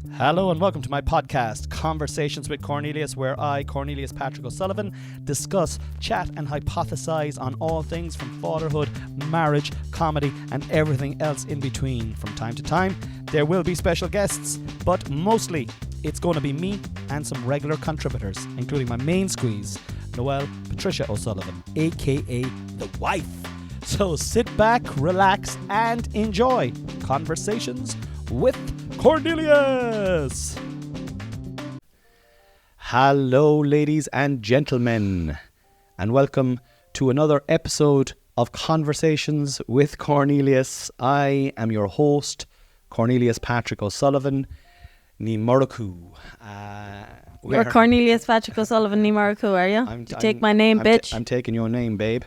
Hello and welcome to my podcast, Conversations with Cornelius, where I, Cornelius Patrick O'Sullivan, discuss, chat and hypothesize on all things from fatherhood, marriage, comedy and everything else in between. From time to time, there will be special guests, but mostly it's going to be me and some regular contributors, including my main squeeze, Noelle Patricia O'Sullivan, aka the wife. So sit back, relax and enjoy Conversations with Cornelius. Hello, ladies and gentlemen, and welcome to another episode of Conversations with Cornelius. I am your host, Cornelius Patrick O'Sullivan, Ní Muraku. You're Cornelius Patrick O'Sullivan, Ní Muraku, are you? Take my name, bitch. I'm taking your name, babe.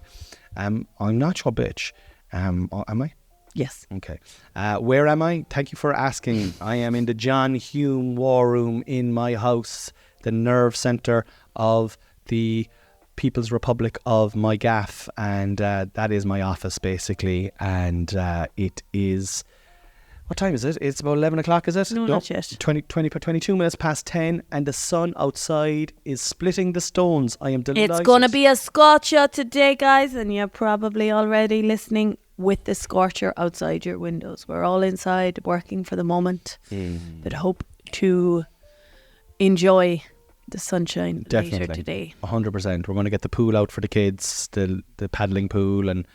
I'm not your bitch. Am I? Yes. Okay. Where am I? Thank you for asking. I am in the John Hume War Room in my house, the nerve centre of the People's Republic of my gaff, and that is my office basically. And it is, what time is it? It's about 11 o'clock, is it? No, not yet. 22 minutes past 10, and the sun outside is splitting the stones. I am delighted. It's going to be a scorcher today, guys, and you're probably already listening with the scorcher outside your windows. We're all inside working for the moment, but hope to enjoy the sunshine later today. 100%. We're going to get the pool out for the kids, the paddling pool, and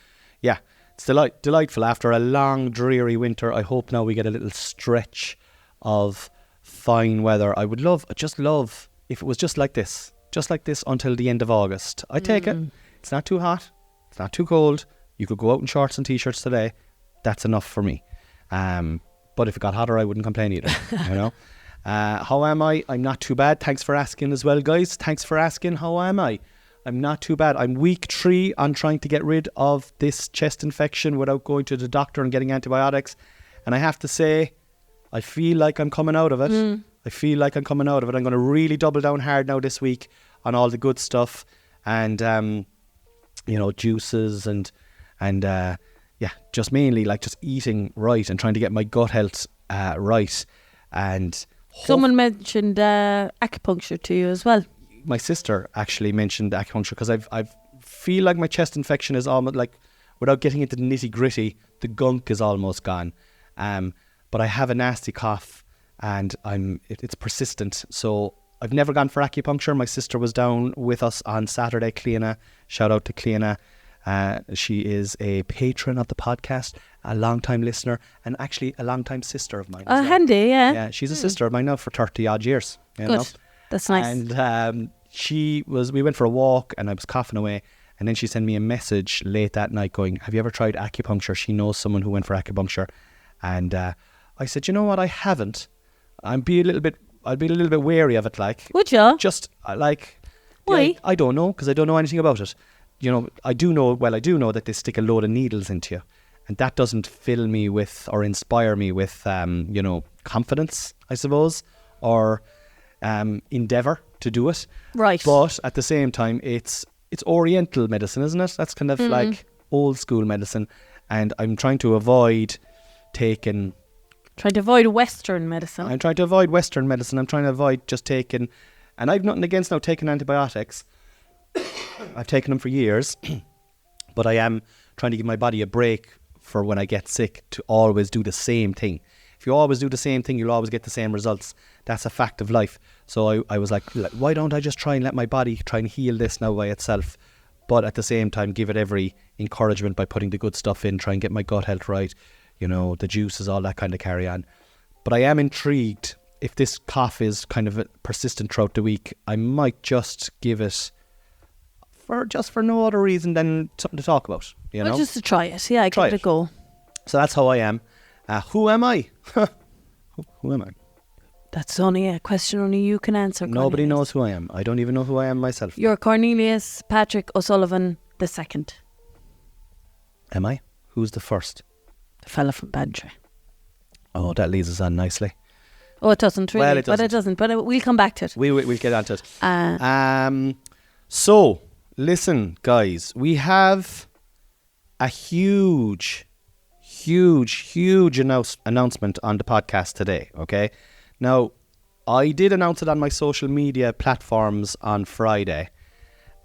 yeah, it's delightful. After a long, dreary winter, I hope now we get a little stretch of fine weather. I would just love if it was just like this until the end of August. I take it. It's not too hot. It's not too cold. You could go out in shorts and t-shirts today. That's enough for me. But if it got hotter, I wouldn't complain either. You know. How am I? I'm not too bad. Thanks for asking as well, guys. Thanks for asking. How am I? I'm not too bad. I'm week 3 on trying to get rid of this chest infection without going to the doctor and getting antibiotics. And I have to say, I feel like I'm coming out of it. I'm going to really double down hard now this week on all the good stuff and, juices and just mainly like just eating right and trying to get my gut health right. And someone mentioned acupuncture to you as well. My sister actually mentioned acupuncture because I feel like my chest infection is almost like, without getting into the nitty gritty, the gunk is almost gone. But I have a nasty cough and it's persistent. So I've never gone for acupuncture. My sister was down with us on Saturday, Cliona. Shout out to Cliona. She is a patron of the podcast, a long-time listener, and actually a long-time sister of mine. Oh, handy, yeah. Yeah, she's a sister of mine now for 30 odd years. Good. Know? That's nice. And we went for a walk and I was coughing away, and then she sent me a message late that night going, have you ever tried acupuncture? She knows someone who went for acupuncture. And I said, you know what, I haven't. I'd be a little bit wary of it. Like, would you? Just like, why? I don't know, because I don't know anything about it. You know, I do know that they stick a load of needles into you, and that doesn't fill me with or inspire me with, confidence, I suppose, or endeavour to do it. Right. But at the same time, it's Oriental medicine, isn't it? That's kind of like old school medicine, and I'm trying to avoid taking. Trying to avoid Western medicine. I'm trying to avoid Western medicine. I'm trying to avoid just taking, and I've nothing against now taking antibiotics. I've taken them for years, but I am trying to give my body a break for when I get sick to always do the same thing. If you always do the same thing, you'll always get the same results. That's a fact of life. So I was like, why don't I just try and let my body try and heal this now by itself? But at the same time, give it every encouragement by putting the good stuff in, try and get my gut health right, the juices, all that kind of carry on. But I am intrigued. If this cough is kind of persistent throughout the week, I might just give it for no other reason than something to talk about, Well, just to try it. Yeah, give it a go. So that's how I am. Who am I? Who am I? That's only a question only you can answer. Nobody knows who I am. I don't even know who I am myself. You're Cornelius Patrick O'Sullivan II. Am I? Who's the first? The fella from Bantry. Oh, that leads us on nicely. Oh, it doesn't really. Well, it doesn't. But it doesn't. But we'll come back to it. We'll get onto it. So, listen, guys. We have a huge announcement on the podcast today, okay? Now, I did announce it on my social media platforms on Friday,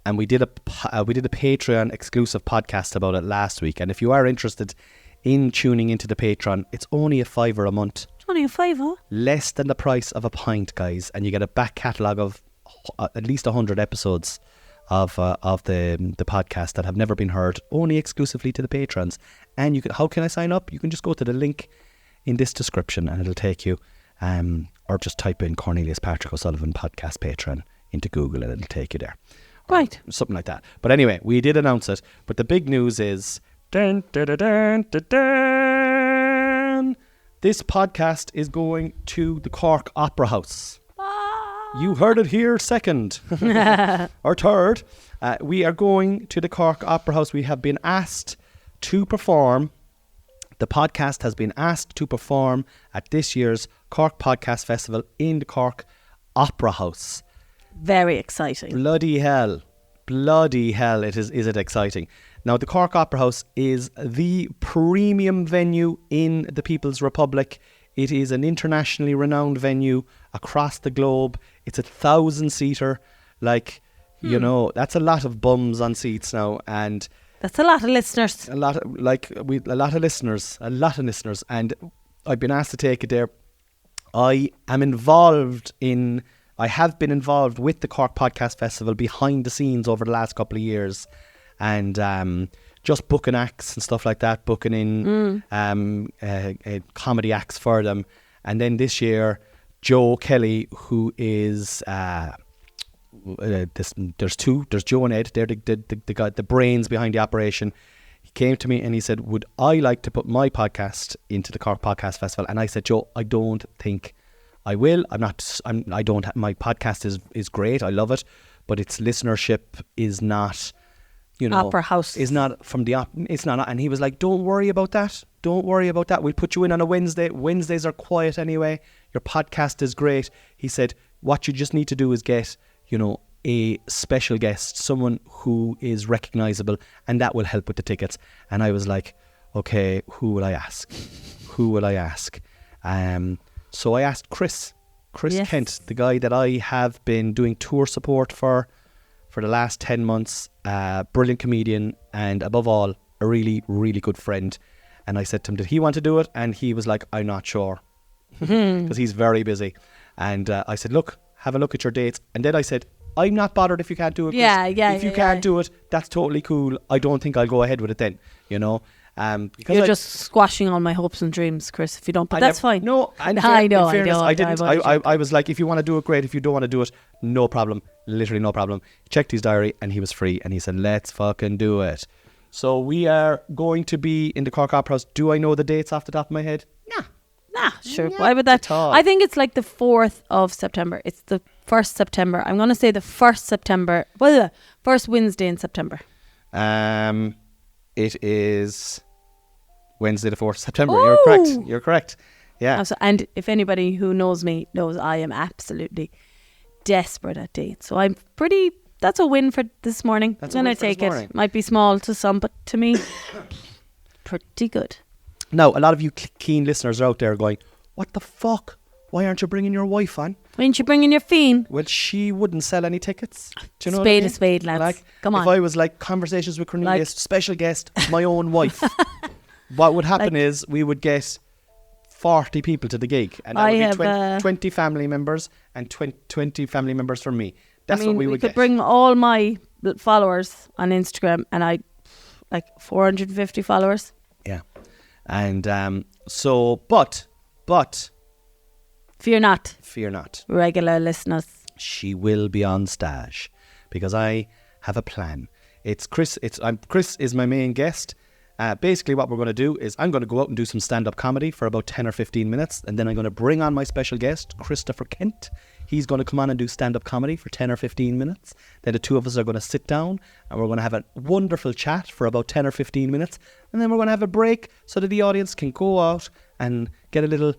and we did a Patreon exclusive podcast about it last week. And if you are interested in tuning into the Patreon, it's only $5 a month. It's only $5. Less than the price of a pint, guys, and you get a back catalogue of at least 100 episodes of the podcast that have never been heard, only exclusively to the patrons. And you can, how can I sign up? You can just go to the link in this description, and it'll take you, or just type in Cornelius Patrick O'Sullivan podcast Patreon into Google, and it'll take you there. Right. Something like that. But anyway, we did announce it. But the big news is, dun, dun, dun, dun, dun, dun, this podcast is going to the Cork Opera House. You heard it here second or third. We are going to the Cork Opera House. We have been asked to perform. The podcast has been asked to perform at this year's Cork Podcast Festival in the Cork Opera House. Very exciting. Bloody hell. Is it exciting. Now, the Cork Opera House is the premium venue in the People's Republic. It is an internationally renowned venue across the globe. It's 1,000-seater. Like, you know, that's a lot of bums on seats now. And that's a lot of listeners. a lot of listeners. And I've been asked to take it there. I have been involved with the Cork Podcast Festival behind the scenes over the last couple of years, and just booking acts and stuff like that, booking in comedy acts for them. And then this year, Joe Kelly, who is there's Joe and Ed, they're the brains behind the operation. He came to me and he said, would I like to put my podcast into the Cork Podcast Festival? And I said, Joe, I don't think I will. My podcast is great. I love it, but its listenership is not, Opera House is not from the it's not. And he was like, don't worry about that. We'll put you in on a Wednesday. Wednesdays are quiet anyway. Your podcast is great. He said, what you just need to do is get, a special guest, someone who is recognizable, and that will help with the tickets. And I was like, okay, who will I ask? So I asked Chris Yes. Kent, the guy that I have been doing tour support for the last 10 months. Brilliant comedian, and above all, a really, really good friend. And I said to him, did he want to do it? And he was like, I'm not sure, because he's very busy. And I said, look, have a look at your dates. And then I said, I'm not bothered if you can't do it, Chris. If you can't do it, that's totally cool. I don't think I'll go ahead with it then, because you're just squashing all my hopes and dreams, Chris, if you don't, but that's fine. No, and I know. I was like, if you want to do it, great. If you don't want to do it, no problem. Literally no problem. He checked his diary and he was free, and he said, let's fucking do it. So we are going to be in the Cork Opera House. Do I know the dates off the top of my head? Nah, sure. Why would that? I think it's like the 4th of September. It's the 1st September. I'm going to say the 1st September. Well, the first Wednesday in September. It is Wednesday the 4th of September. Ooh. You're correct. Yeah. And if anybody who knows me knows, I am absolutely desperate at dates. So that's a win for this morning. I'm going to take it. Might be small to some, but to me, pretty good. Now, a lot of you keen listeners are out there going, what the fuck? Why aren't you bringing your wife on? Why aren't you bringing your fiend? Well, she wouldn't sell any tickets. Do you know spade a spade, lads. Come on. If I was like conversations with Cornelius, special guest, my own wife, what would happen is we would get 40 people to the gig. And that would be 20 family members and 20 family members from me. That's what we would get. We could bring all my followers on Instagram, and I like 450 followers. Yeah. And but fear not, regular listeners, she will be on stage because I have a plan. Chris is my main guest. Basically what we're going to do is I'm going to go out and do some stand-up comedy for about 10 or 15 minutes, and then I'm going to bring on my special guest, Christopher Kent. He's going to come on and do stand-up comedy for 10 or 15 minutes. Then the two of us are going to sit down and we're going to have a wonderful chat for about 10 or 15 minutes, and then we're going to have a break so that the audience can go out and get a little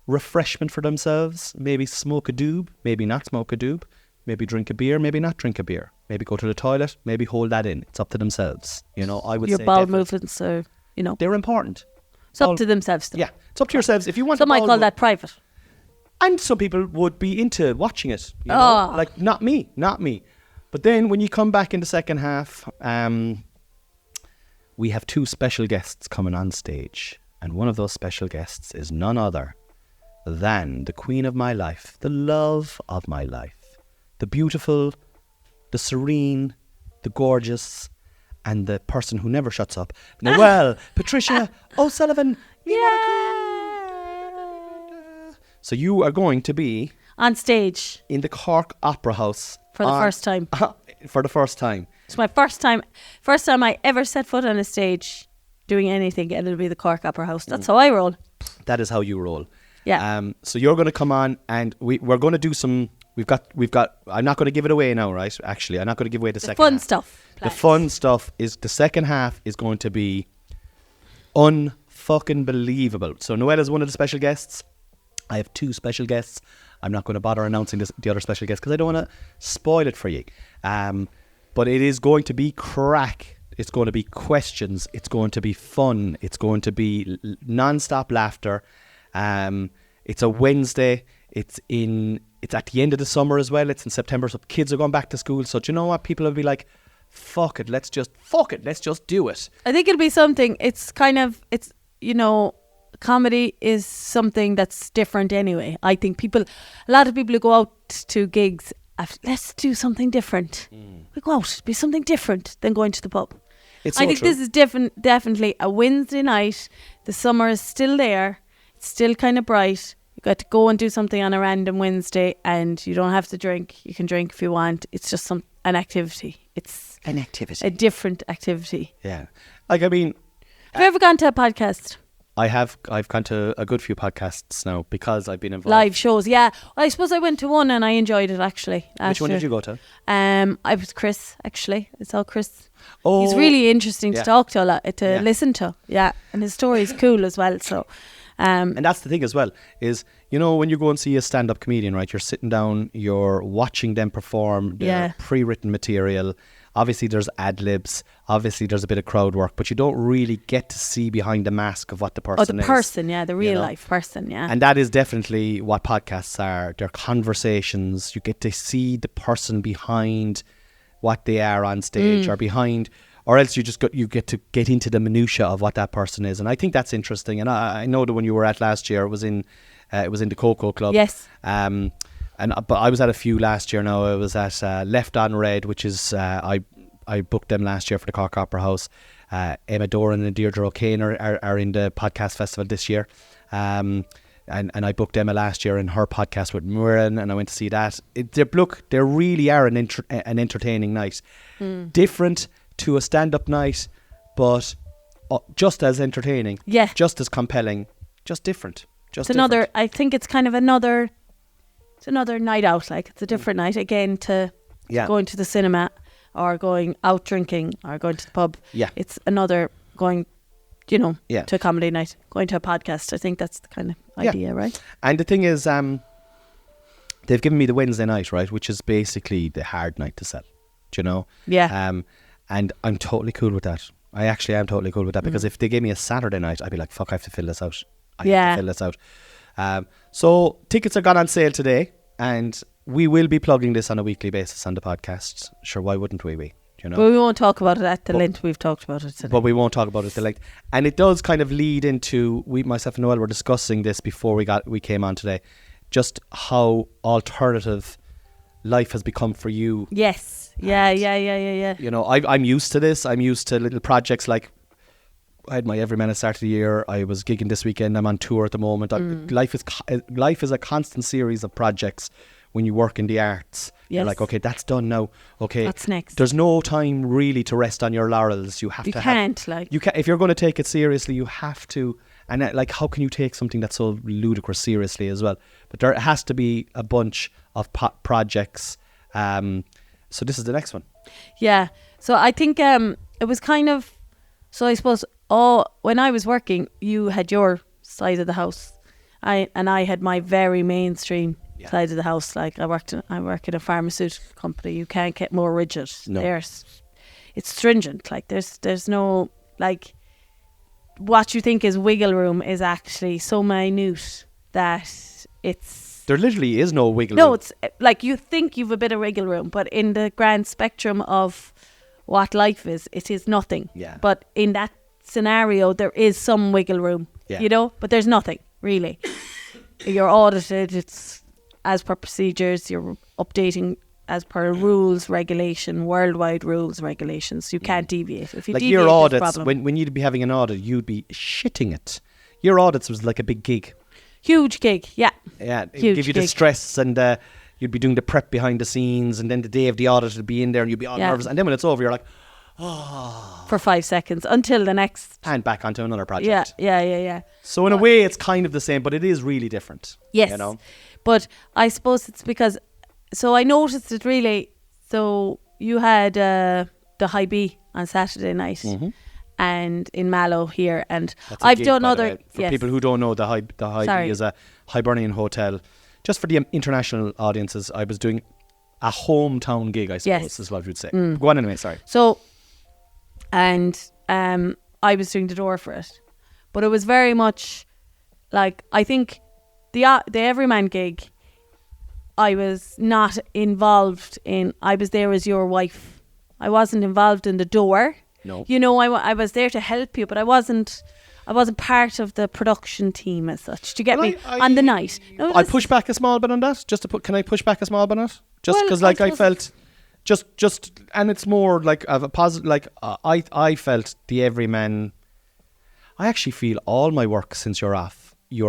refreshment for themselves. Maybe smoke a doob, maybe not smoke a doob, maybe drink a beer, maybe not drink a beer, maybe go to the toilet, maybe hold that in. It's up to themselves. I would say your bowel movements are, they're important. It's up to themselves though. Yeah, it's up to yourselves. If you want some might call that private. And some people would be into watching it. You know? Like, not me. But then when you come back in the second half, we have 2 special guests coming on stage. And one of those special guests is none other than the queen of my life, the love of my life, the beautiful, the serene, the gorgeous, and the person who never shuts up, Noelle Patricia O'Sullivan. Yeah. So you are going to be on stage in the Cork Opera House for the first time. For the first time. It's my first time I ever set foot on a stage doing anything, and it'll be the Cork Opera House. That's how I roll. That is how you roll. Yeah. So you're going to come on, and we're going to do some. We've got. I'm not going to give it away now, right? Actually, I'm not going to give away the second fun half. stuff. The fun stuff is the second half is going to be unfucking believable. So Noelle is one of the special guests. I have 2 special guests. I'm not going to bother announcing the other special guest because I don't want to spoil it for you. But it is going to be crack. It's going to be questions. It's going to be fun. It's going to be non-stop laughter. It's a Wednesday. It's at the end of the summer as well. It's in September, so kids are going back to school. So do you know what? People will be like, fuck it, let's just do it. I think it'll be something. It's comedy is something that's different anyway. I think a lot of people who go out to gigs, let's do something different. We go out, be something different than going to the pub. I think this is definitely a Wednesday night. The summer is still there. It's still kind of bright. You got to go and do something on a random Wednesday, and you don't have to drink. You can drink if you want. It's just an activity. It's an activity. A different activity. Yeah. Like, I mean... Have you ever gone to a podcast? I have. I've gone to a good few podcasts now because I've been involved. Live shows, yeah. Well, I suppose I went to one and I enjoyed it, actually. Which one did you go to? I was Chris, actually. I saw Chris. Oh, he's really interesting to talk to, listen to. Yeah, and his story is cool as well. So, and that's the thing as well, is, you know, when you go and see a stand-up comedian, right, you're sitting down, you're watching them perform their pre-written material. Obviously there's ad-libs, obviously there's a bit of crowd work, but you don't really get to see behind the mask of what the person is. Oh, the person, yeah, the real life person, yeah. And that is definitely what podcasts are. They're conversations. You get to see the person behind what they are on stage or else you get to get into the minutiae of what that person is. And I think that's interesting. And I know the one you were at last year was in the Cocoa Club. Yes. But I was at a few last year now. I was at Left on Red, which is I booked them last year for the Cork Opera House. Emma Doran and Deirdre O'Kane are in the podcast festival this year. And I booked Emma last year in her podcast with Muireann, and I went to see that. They really are an entertaining night. Different to a stand-up night, but just as entertaining. Yeah. Just as compelling. Just different. I think it's kind of another... It's another night out, like it's a different night again to going to the cinema or going out drinking or going to the pub. Yeah. It's another going, to a comedy night, going to a podcast. I think that's the kind of idea, right? And the thing is, they've given me the Wednesday night, right, which is basically the hard night to sell, do you know? Yeah. And I'm totally cool with that. I actually am totally cool with that because if they gave me a Saturday night, I'd be like, fuck, I have to fill this out. I have to fill this out. So tickets are gone on sale today, and we will be plugging this on a weekly basis on the podcast. Sure, why wouldn't we be? You know? But we won't talk about it at the length we've talked about it today. But we won't talk about it at the length. And it does kind of lead into, myself and Noelle were discussing this before we came on today, just how alternative life has become for you. Yes. Yeah. You know, I'm used to this. I'm used to little projects like, I had my Everyman at the start of the year. I was gigging this weekend. I'm on tour at the moment. Life is a constant series of projects when you work in the arts. Yes. You're like, okay, that's done now. Okay, what's next? There's no time really to rest on your laurels. You can't. If you're going to take it seriously, you have to. And how can you take something that's so ludicrous seriously as well? But there has to be a bunch of projects. So this is the next one. Yeah. So I think it was kind of. So I suppose. When I was working, you had your side of the house, I had my very mainstream side of the house. Like I work in a pharmaceutical company. You can't get more rigid. No. It's stringent. Like there's no like what you think is wiggle room is actually so minute that it's There literally is no wiggle No, room. it's like you think you've a bit of wiggle room, but in the grand spectrum of what life is, it is nothing. Yeah. But in that scenario, there is some wiggle room, Yeah. you know, but there's nothing really. You're audited, it's as per procedures, you're updating as per rules, regulation, worldwide rules, regulations. You can't deviate. If you Like deviate, your there's a audits, problem. when you'd be having an audit, you'd be shitting it. Your audits was like a big gig. Huge gig, yeah. Yeah, it'd Huge give you the gig. stress, and you'd be doing the prep behind the scenes, and then the day of the audit would be in there and you'd be all Yeah. nervous, and then when it's over you're like, For 5 seconds until the next. hand back onto another project. Yeah. So in a way it's kind of the same, but it is really different. Yes. You know? But I suppose it's because, so I noticed it really, so you had the High B on Saturday night and in Mallow here, and That's a I've gig, done by the other, way. For people who don't know, the High Sorry. B is a Hibernian hotel. Just for the international audiences, I was doing a hometown gig, I suppose, Yes. is what you'd say. Go on anyway, sorry. So, and I was doing the door for it, but it was very much like, I think the Everyman gig, I was not involved in. I was there as your wife. I wasn't involved in the door. No. You know, I was there to help you, but I wasn't part of the production team as such. Do you get Well, me? On the night. No, I push back a small bit on that. Can I push back a small bit on it? Just Well, because, I like, I suppose felt, and it's more like of a positive. Like, I felt the Everyman. I actually feel all my work since you're off. You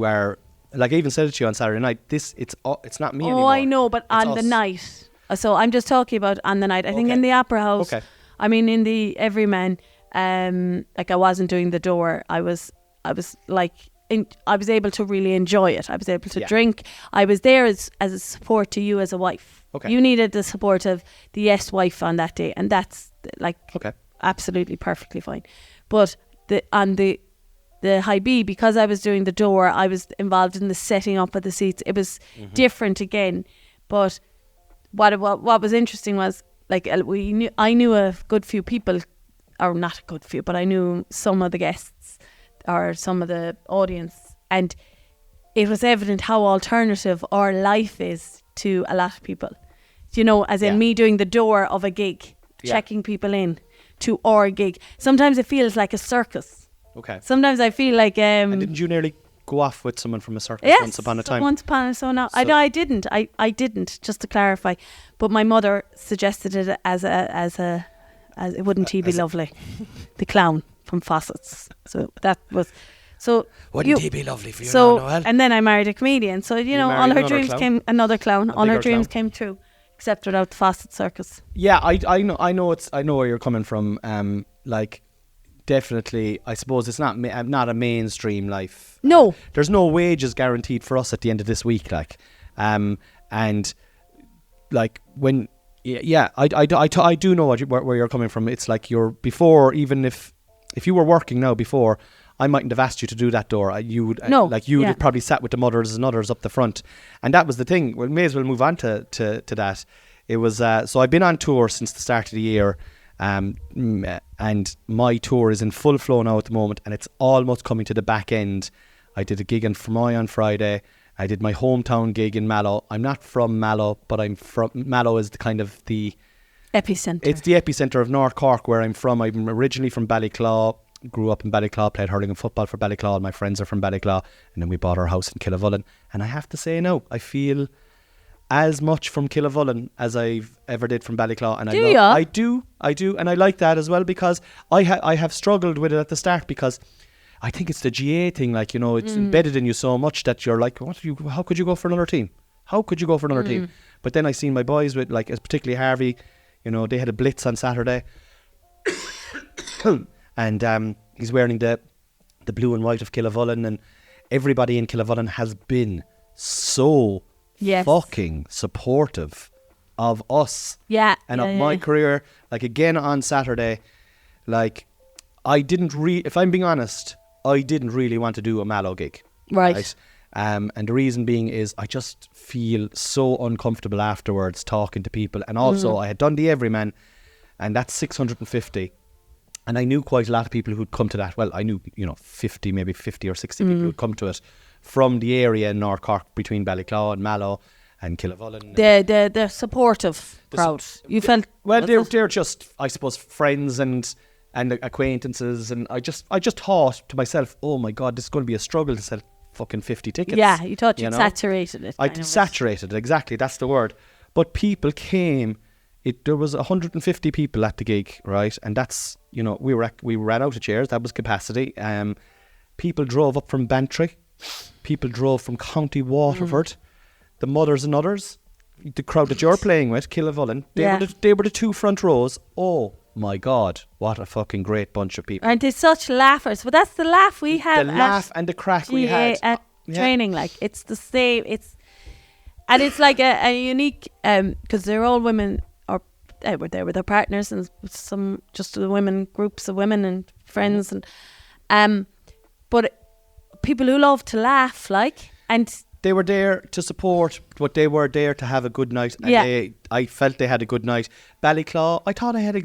are, like I even said it to you on Saturday night. It's not me anymore. Oh, I know, but It's on the us. night. So I'm just talking about on the night. I think Okay. in the Opera House. Okay. I mean, in the Everyman, like I wasn't doing the door. I was like, I was able to really enjoy it. I was able to Yeah. drink. I was there as a support to you as a wife. Okay. You needed the support of the yes wife on that day, and that's like Okay. absolutely perfectly fine. But on the High B, because I was doing the door, I was involved in the setting up of the seats. It was different again. But what was interesting was, like, I knew a good few people, or not a good few, but I knew some of the guests or some of the audience, and it was evident how alternative our life is to a lot of people. You know, as in Yeah. me doing the door of a gig, Yeah. checking people in to our gig. Sometimes it feels like a circus. Okay. Sometimes I feel like And didn't you nearly go off with someone from a circus yes, once upon a time? Once upon a so now So- I didn't. I didn't, just to clarify. But my mother suggested it as it wouldn't he be lovely? The clown from Fawcett's. So that was Wouldn't he be lovely for you, so now, Noel? and then I married a comedian. So you know, all married her another dreams clown? came another clown. All her bigger dreams clown? came true. Except without the Fawcett Circus. Yeah, I know where you're coming from. Like, definitely, I suppose it's not a mainstream life. No. There's no wages guaranteed for us at the end of this week. Like, and like when, I do know where you're coming from. It's like you're before, even if you were working now before, I mightn't have asked you to do that door. You would Yeah. have probably sat with the mothers and others up the front, and that was the thing. We may as well move on to that. It was so I've been on tour since the start of the year, and my tour is in full flow now at the moment, and it's almost coming to the back end. I did a gig in Fermoy on Friday. I did my hometown gig in Mallow. I'm not from Mallow, but Mallow is the kind of the Epicenter. it's the epicenter of North Cork, where I'm from. I'm originally from Ballyclaw, grew up in Ballyclaw, played hurling and football for Ballyclaw. My friends are from Ballyclaw, and then we bought our house in Killavullen. And I have to say now, I feel as much from Killavullen as I've ever did from Ballyclaw. And Do ya? I do, and I like that as well, because I have struggled with it at the start, because I think it's the GA thing. Like, you know, it's embedded in you so much that you're like, how could you go for another team? How could you go for another team? But then I seen my boys with, like, particularly Harvey. You know, they had a blitz on Saturday. And he's wearing the blue and white of Killavullen, and everybody in Killavullen has been so Yes. fucking supportive of us Yeah. and yeah, of my yeah. career. Like, again on Saturday, like, I didn't if I'm being honest, I didn't really want to do a Mallow gig. Right. And the reason being is I just feel so uncomfortable afterwards talking to people. And also I had done the Everyman, and that's 650. And I knew quite a lot of people who'd come to that. Well, I knew, 50, maybe 50 or 60 people who'd come to it. from the area in North Cork between Ballyclaw and Mallow and Killavullen. The supportive crowd. You felt well. They're just, I suppose, friends and acquaintances, and I just thought to myself, oh my God, this is going to be a struggle to sell fucking 50 tickets. Yeah, you thought you'd saturated it. I saturated it, exactly. That's the word. But people came. There was 150 people at the gig, right? And that's, you know, we ran out of chairs. That was capacity. People drove up from Bantry. People drove from County Waterford. The Mothers and Others, the crowd that you're playing with, Killavullen, they were the two front rows. Oh my God, what a fucking great bunch of people. Aren't they such laughers? But that's the laugh we have. The laugh and the crack we had. At training, like, it's the same. And it's like a unique, because they're all women, or they were there with their partners, and some just the women, groups of women and friends, and but people who love to laugh, like, and they were there to support, but they were there to have a good night. And I felt they had a good night. Ballyclaw, I thought I had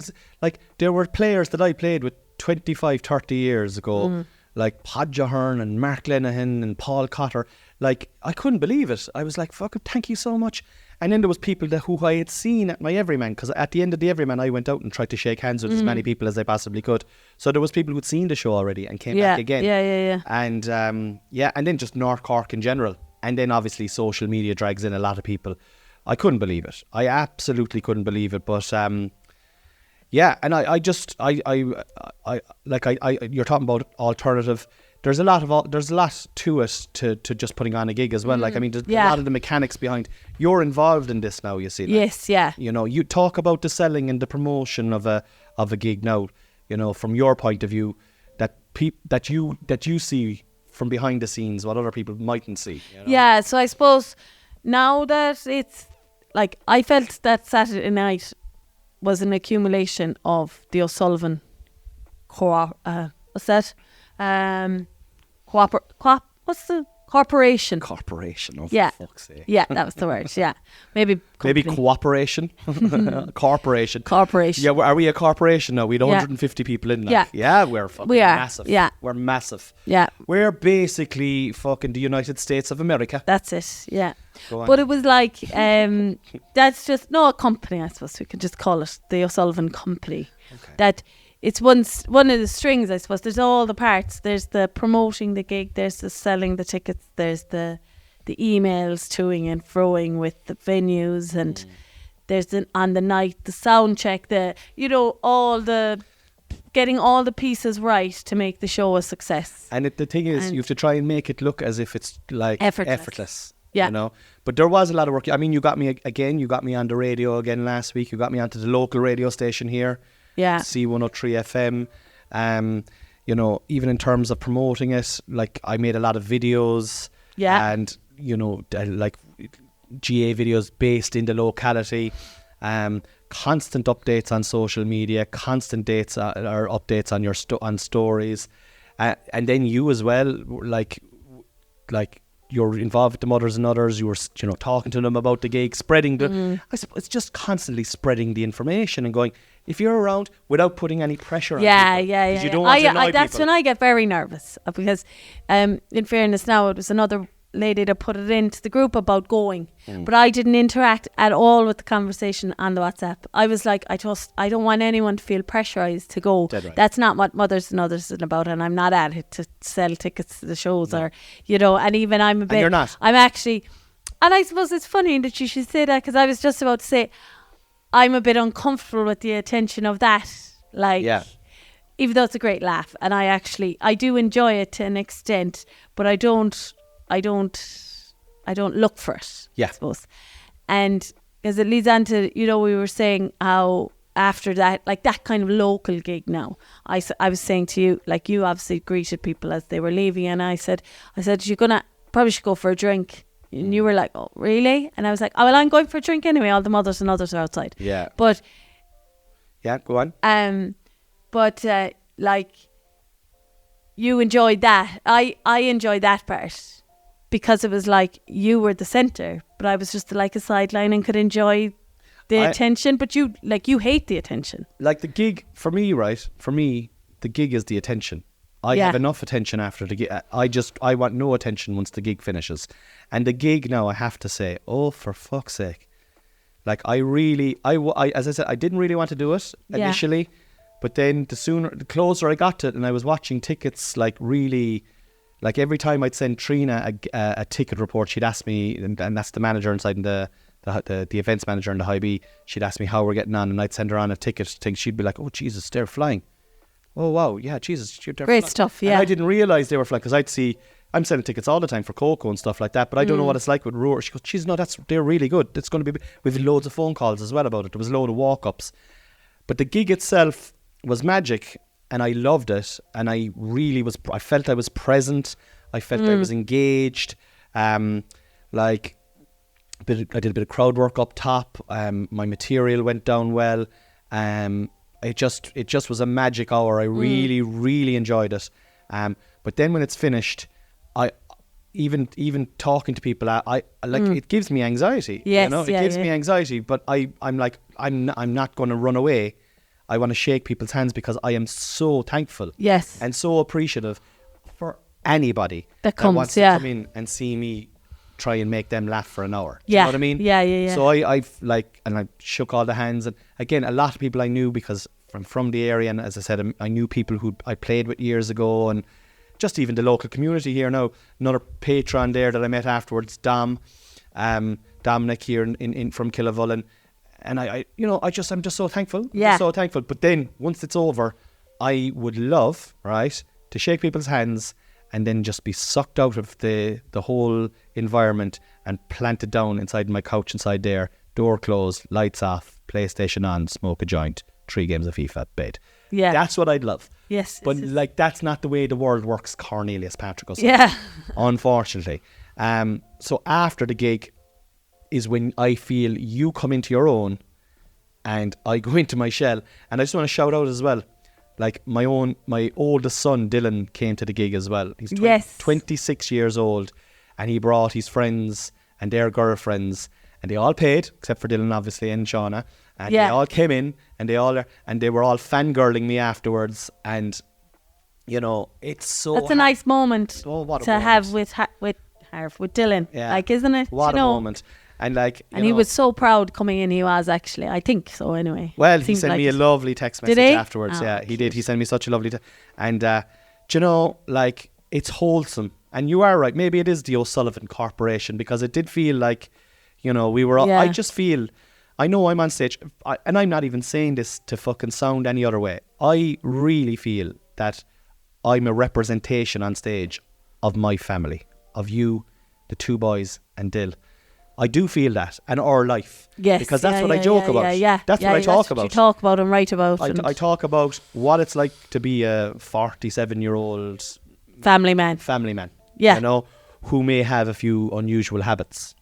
there were players that I played with 25, 30 years ago, like Podge Ahern and Mark Lenihan and Paul Cotter. Like, I couldn't believe it. I was like, fuck it, thank you so much. And then there was people who I had seen at my Everyman, because at the end of the Everyman I went out and tried to shake hands with as many people as I possibly could. So there was people who'd seen the show already and came back again. Yeah. And and then just North Cork in general. And then obviously social media drags in a lot of people. I couldn't believe it. I absolutely couldn't believe it. But and you're talking about alternative. There's a lot to it to just putting on a gig as well. Like, I mean, there's a lot of the mechanics behind. You're involved in this now, you see. Like, yes, yeah. You know, you talk about the selling and the promotion of a gig now. You know, from your point of view, that you see from behind the scenes, what other people mightn't see. You know? Yeah, so I suppose now that it's like, I felt that Saturday night was an accumulation of the O'Sullivan what's that? What's the corporation? Corporation, oh, yeah. For fuck's sake. Yeah, that was the word, yeah. Maybe cooperation. Corporation. Yeah, are we a corporation now? We had 150 people in there. Yeah, we're fucking massive. Yeah. We're massive. Yeah. We're basically fucking the United States of America. That's it, yeah. But it was like, that's just, no, a company, I suppose we could just call it the O'Sullivan Company. Okay. That it's one of the strings, I suppose. There's all the parts. There's the promoting the gig, there's the selling the tickets, there's the emails toing and froing with the venues, and there's on the night the sound check, all the getting all the pieces right to make the show a success. And the thing is, you have to try and make it look as if it's like effortless. Yeah. You know, but there was a lot of work. I mean, you got me again. You got me on the radio again last week. You got me onto the local radio station here. Yeah. C103 FM. You know, even in terms of promoting it, like, I made a lot of videos. Yeah. And, you know, like GA videos based in the locality. Constant updates on social media, constant dates or updates on your on stories. And then you as well, like you're involved with the Mothers and Others. You were, you know, talking to them about the gig, spreading the. I suppose it's just constantly spreading the information and going, if you're around, without putting any pressure on people. Yeah. You don't want to annoy that's people. when I get very nervous, because, in fairness, now it was another lady that put it into the group about going, but I didn't interact at all with the conversation on the WhatsApp. I was like, I don't want anyone to feel pressurized to go. Right. That's not what Mothers and Others is about, and I'm not at it to sell tickets to the shows, or, you know, and even I'm a bit. And you're not. I'm actually, and I suppose it's funny that you should say that, because I was just about to say I'm a bit uncomfortable with the attention of that, like. Yeah. Even though it's a great laugh, and I do enjoy it to an extent, but I don't look for it. Yeah. I suppose. And because it leads on to, you know, we were saying how after that, like that kind of local gig now, I was saying to you, like, you obviously greeted people as they were leaving, and I said you're probably should go for a drink. And you were like, oh, really? And I was like, oh, well, I'm going for a drink anyway. All the Mothers and Others are outside. Yeah. But. Yeah, go on. But like, you enjoyed that. I enjoyed that part, because it was like you were the centre, but I was just like a sideline and could enjoy the attention. But you hate the attention. Like the gig, for me, the gig is the attention. I have enough attention after the gig. I want no attention once the gig finishes. And the gig now, I have to say, oh, for fuck's sake. Like, as I said, I didn't really want to do it initially. But then the closer I got to it, and I was watching tickets, like, really, like, every time I'd send Trina a ticket report, she'd ask me, and that's the manager inside the events manager in the High B, she'd ask me how we're getting on, and I'd send her on a ticket thing. She'd be like, oh, Jesus, they're flying. Oh, wow, yeah, Jesus. Great stuff, yeah. And I didn't realise they were flying, because I'm selling tickets all the time for Coco and stuff like that, but I don't know what it's like with Roar. She goes, geez, no, they're really good. It's going to be, we've had loads of phone calls as well about it. There was a load of walk-ups. But the gig itself was magic, and I loved it, and I felt I was present. I felt I was engaged. I did a bit of crowd work up top. My material went down well. It just was a magic hour. I really, really enjoyed it. But then when it's finished, I even talking to people, it gives me anxiety. Yes, it gives me anxiety. But I'm like, I'm not going to run away. I want to shake people's hands because I am so thankful. Yes. And so appreciative for anybody that wants to come in and see me try and make them laugh for an hour. Do you know what I mean? Yeah. So I shook all the hands, and again, a lot of people I knew because I'm from the area, and as I said, I knew people who I played with years ago, and just even the local community here now. Another patron there that I met afterwards, Dominic here in from Killavullen, and I'm just so thankful. Yeah. I'm so thankful. But then once it's over, I would love, right, to shake people's hands and then just be sucked out of the whole environment and planted down inside my couch inside there, door closed, lights off, PlayStation on, smoke a joint, 3 games of FIFA, bed. Yeah. That's what I'd love. Yes. But that's not the way the world works, Cornelius Patrick O'Sullivan. Yeah. Unfortunately. So after the gig is when I feel you come into your own and I go into my shell. And I just want to shout out as well, like my oldest son Dylan came to the gig as well. He's 26 years old, and he brought his friends and their girlfriends, and they all paid except for Dylan obviously and Shauna, and they all came in, and they were all fangirling me afterwards, and it's so that's a nice moment to have with Dylan, like, isn't it? What a moment. And he was so proud coming in. He was actually, I think so. Anyway, well, he sent me a lovely text message afterwards. He did. He sent me such a lovely and it's wholesome. And you are right. Maybe it is the O'Sullivan Corporation, because it did feel like, we were. I just feel. I know I'm on stage, and I'm not even saying this to fucking sound any other way. I really feel that I'm a representation on stage of my family, of you, the 2 boys, and Dill. I do feel that, and our life. Yes. Because that's what I joke about. That's what I talk about. You talk about and write about. I talk about what it's like to be a 47-year-old family man. Yeah. Who may have a few unusual habits,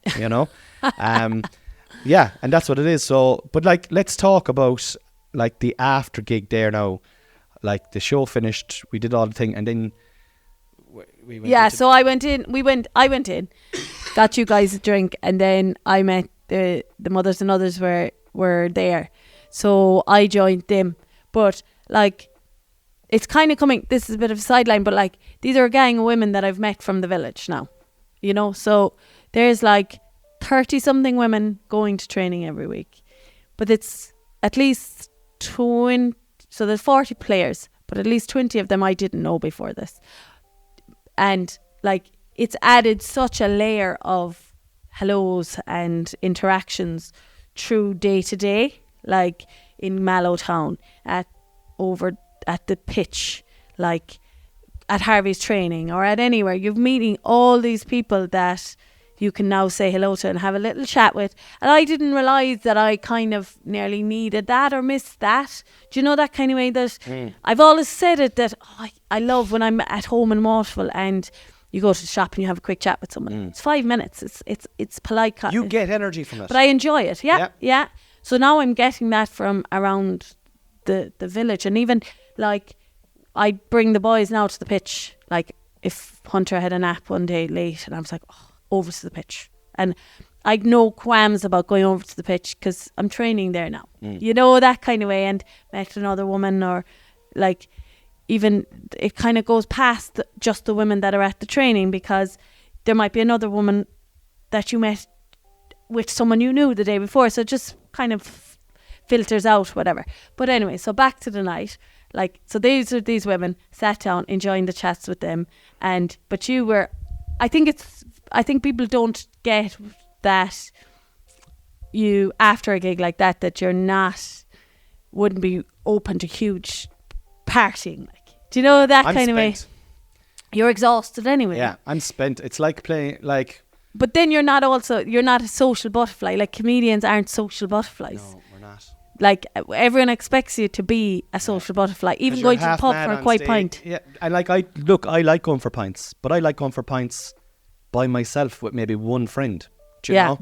Yeah, and that's what it is. So, but let's talk about the after gig there now. The show finished, we did all the thing, and then we went so I went in, got you guys a drink, and then I met the mothers and others were there, so I joined them. But it's kind of coming, this is a bit of a sideline, but these are a gang of women that I've met from the village now, so there's 30 something women going to training every week, but it's at least 20, so there's 40 players, but at least 20 of them I didn't know before this. And it's added such a layer of hellos and interactions through day to day, in Mallowtown, over at the pitch, at Harvey's training, or at anywhere. You're meeting all these people that you can now say hello to and have a little chat with. And I didn't realise that I kind of nearly needed that or missed that. Do you know that kind of way that I've always said it, that I love when I'm at home in Morpheville and you go to the shop and you have a quick chat with someone. It's 5 minutes. It's polite. You get energy from it. But I enjoy it. Yeah. So now I'm getting that from around the village. And even I bring the boys now to the pitch. If Hunter had a nap one day late and I was like, over to the pitch, and I'd no qualms about going over to the pitch because I'm training there now, that kind of way. And met another woman, or even it kind of goes past just the women that are at the training, because there might be another woman that you met with someone you knew the day before, so it just kind of filters out whatever. But anyway, so back to the night. Like, so these women sat down enjoying the chats with them, but you were, I think people don't get that you, after a gig like that you're wouldn't be open to huge partying, like, do you know, that I'm kind of way. You're exhausted anyway. Yeah, I'm spent. It's like playing, like. But then you're not a social butterfly. Like, comedians aren't social butterflies. No, we're not. Like, everyone expects you to be a social butterfly, even going to the pub for a quiet pint. Yeah, and like I like going for pints, but I like going for pints by myself with maybe one friend. Do you know?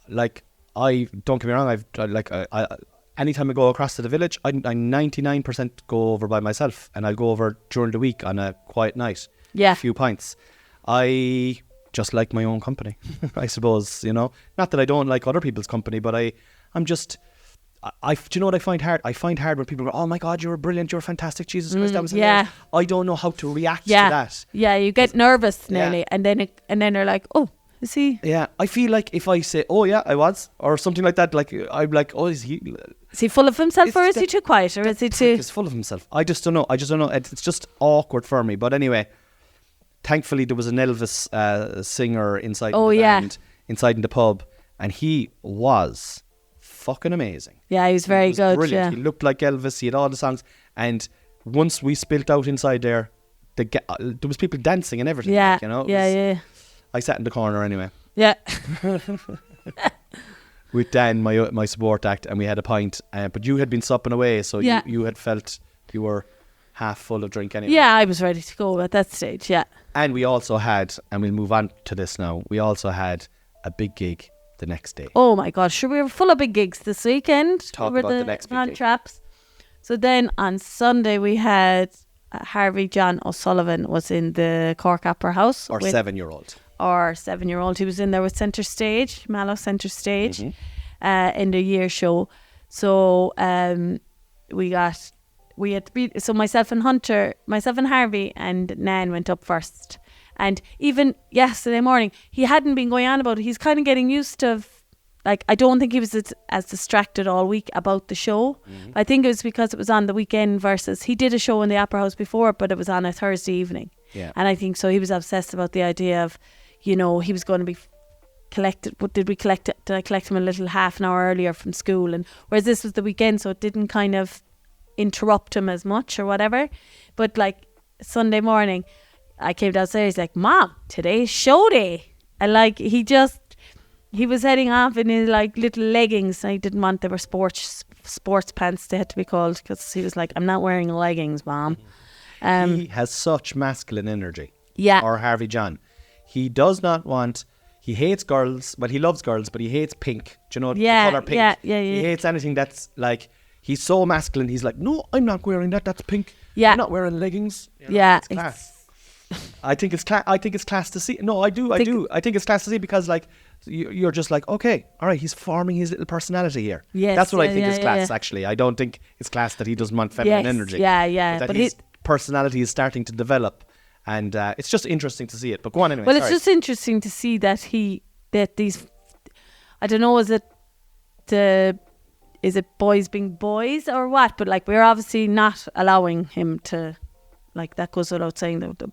Like, I don't get me wrong. I anytime I go across to the village, I 99% go over by myself, and I'll go over during the week on a quiet night. Yeah, a few pints. I just like my own company, I suppose. You know, not that I don't like other people's company, but I'm just. Do you know what I find hard? I find hard when people go, "Oh my God, you were brilliant, you were fantastic, Jesus Christ, that was hilarious." I don't know how to react to that. Yeah, you get nervous nearly, and then they're like, "Oh, is he?" Yeah, I feel like if I say, "Oh yeah, I was," or something like that, like I'm like, "Oh, is he full of himself, or is he too quiet, or is he too?" He's full of himself. I just don't know. It's just awkward for me. But anyway, thankfully there was an Elvis singer inside the band, inside in the pub, and he was fucking amazing. Yeah, he was very good. Brilliant. Yeah. He looked like Elvis. He had all the songs, and once we spilt out inside there, there was people dancing and everything. Yeah, like, you know. Yeah. I sat in the corner anyway. Yeah. With Dan, my support act, and we had a pint. But you had been supping away, so you had felt you were half full of drink anyway. Yeah, I was ready to go at that stage. Yeah. And we also had, and we'll move on to this now. We also had a big gig the next day. Oh my God, sure, we were full of big gigs this weekend. Talk about the next big gig. Traps. So then on Sunday we had Harvey John O'Sullivan was in the Cork Opera House. Our 7-year-old. Our 7-year-old. He was in there with Centre Stage, Mallow Centre Stage, in the year show. So so myself and Harvey and Nan went up first. And even yesterday morning, he hadn't been going on about it. He's kind of getting used to, like, I don't think he was as distracted all week about the show. I think it was because it was on the weekend versus he did a show in the Opera House before, but it was on a Thursday evening. Yeah. And I think so he was obsessed about the idea of, you know, he was going to be collected. But did I collect him a little half an hour earlier from school? And whereas this was the weekend, so it didn't kind of interrupt him as much or whatever. But like Sunday morning, I came downstairs, he's like, "Mom, today's show day." And like, he was heading off in his like little leggings. I didn't want, they were sports pants, they had to be called, because he was like, "I'm not wearing leggings, Mom." He has such masculine energy. Yeah. Or Harvey John. He does not want, he hates girls, well, he loves girls, but he hates pink. Do you know the colour pink? Yeah. He hates anything that's like, he's so masculine, he's like, "No, I'm not wearing that, that's pink. Yeah. I'm not wearing leggings." You know, Yeah. it's class. I think it's class to see. No, I do. I think it's class to see, because like you're just like, okay, all right, he's forming his little personality here. Yes, that's what I think is class. yeah. Actually, I don't think it's class that he doesn't want feminine energy. Yeah. But his personality is starting to develop, and it's just interesting to see it. But go on anyway. Well, it's just interesting to see that these, I don't know, is it boys being boys or what? But like, we're obviously not allowing him to. Like, that goes without saying that the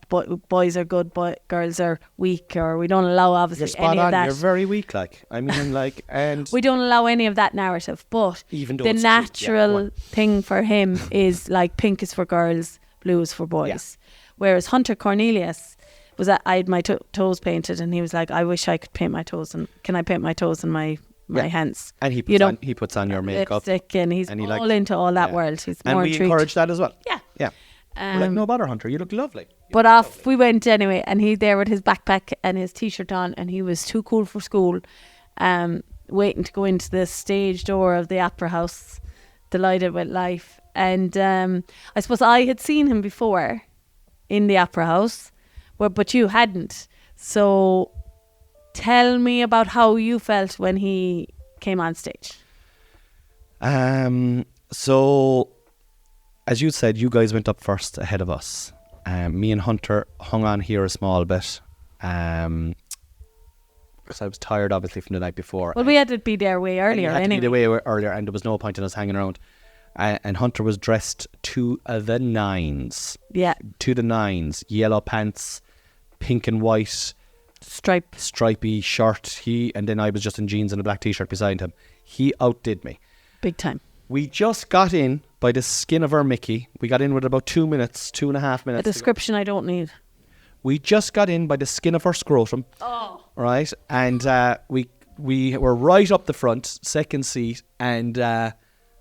boys are good, girls are weak, or we don't allow obviously you're spot any on. of that. You're very weak, like, I mean, like, and we don't allow any of that narrative. But even though the it's natural thing for him is like, pink is for girls, blue is for boys. Yeah. Whereas Hunter Cornelius I had my toes painted, and he was like, "I wish I could paint my toes, and can I paint my toes and my hands?" And he puts on your makeup, lipstick, and he's all into all that world. He's and more we intrigued. encourage that as well. Yeah. We're like, "No bother, Hunter, you look lovely." But off we went anyway, and he there with his backpack and his t-shirt on, and he was too cool for school, waiting to go into the stage door of the Opera House, delighted with life. And I suppose I had seen him before in the Opera House, but you hadn't. So tell me about how you felt when he came on stage. So as you said, you guys went up first ahead of us. Me and Hunter hung on here a small bit. Because I was tired, obviously, from the night before. Well, we had to be there way earlier had anyway. to be there way earlier, and there was no point in us hanging around. And Hunter was dressed to the nines. Yeah. To the nines. Yellow pants, pink and white, stripy shirt. And then I was just in jeans and a black t-shirt beside him. He outdid me. Big time. We just got in by the skin of our Mickey. We got in with about 2 minutes, 2.5 minutes. A description I don't need. We just got in by the skin of our scrotum. Oh. Right? And we were right up the front, second seat, and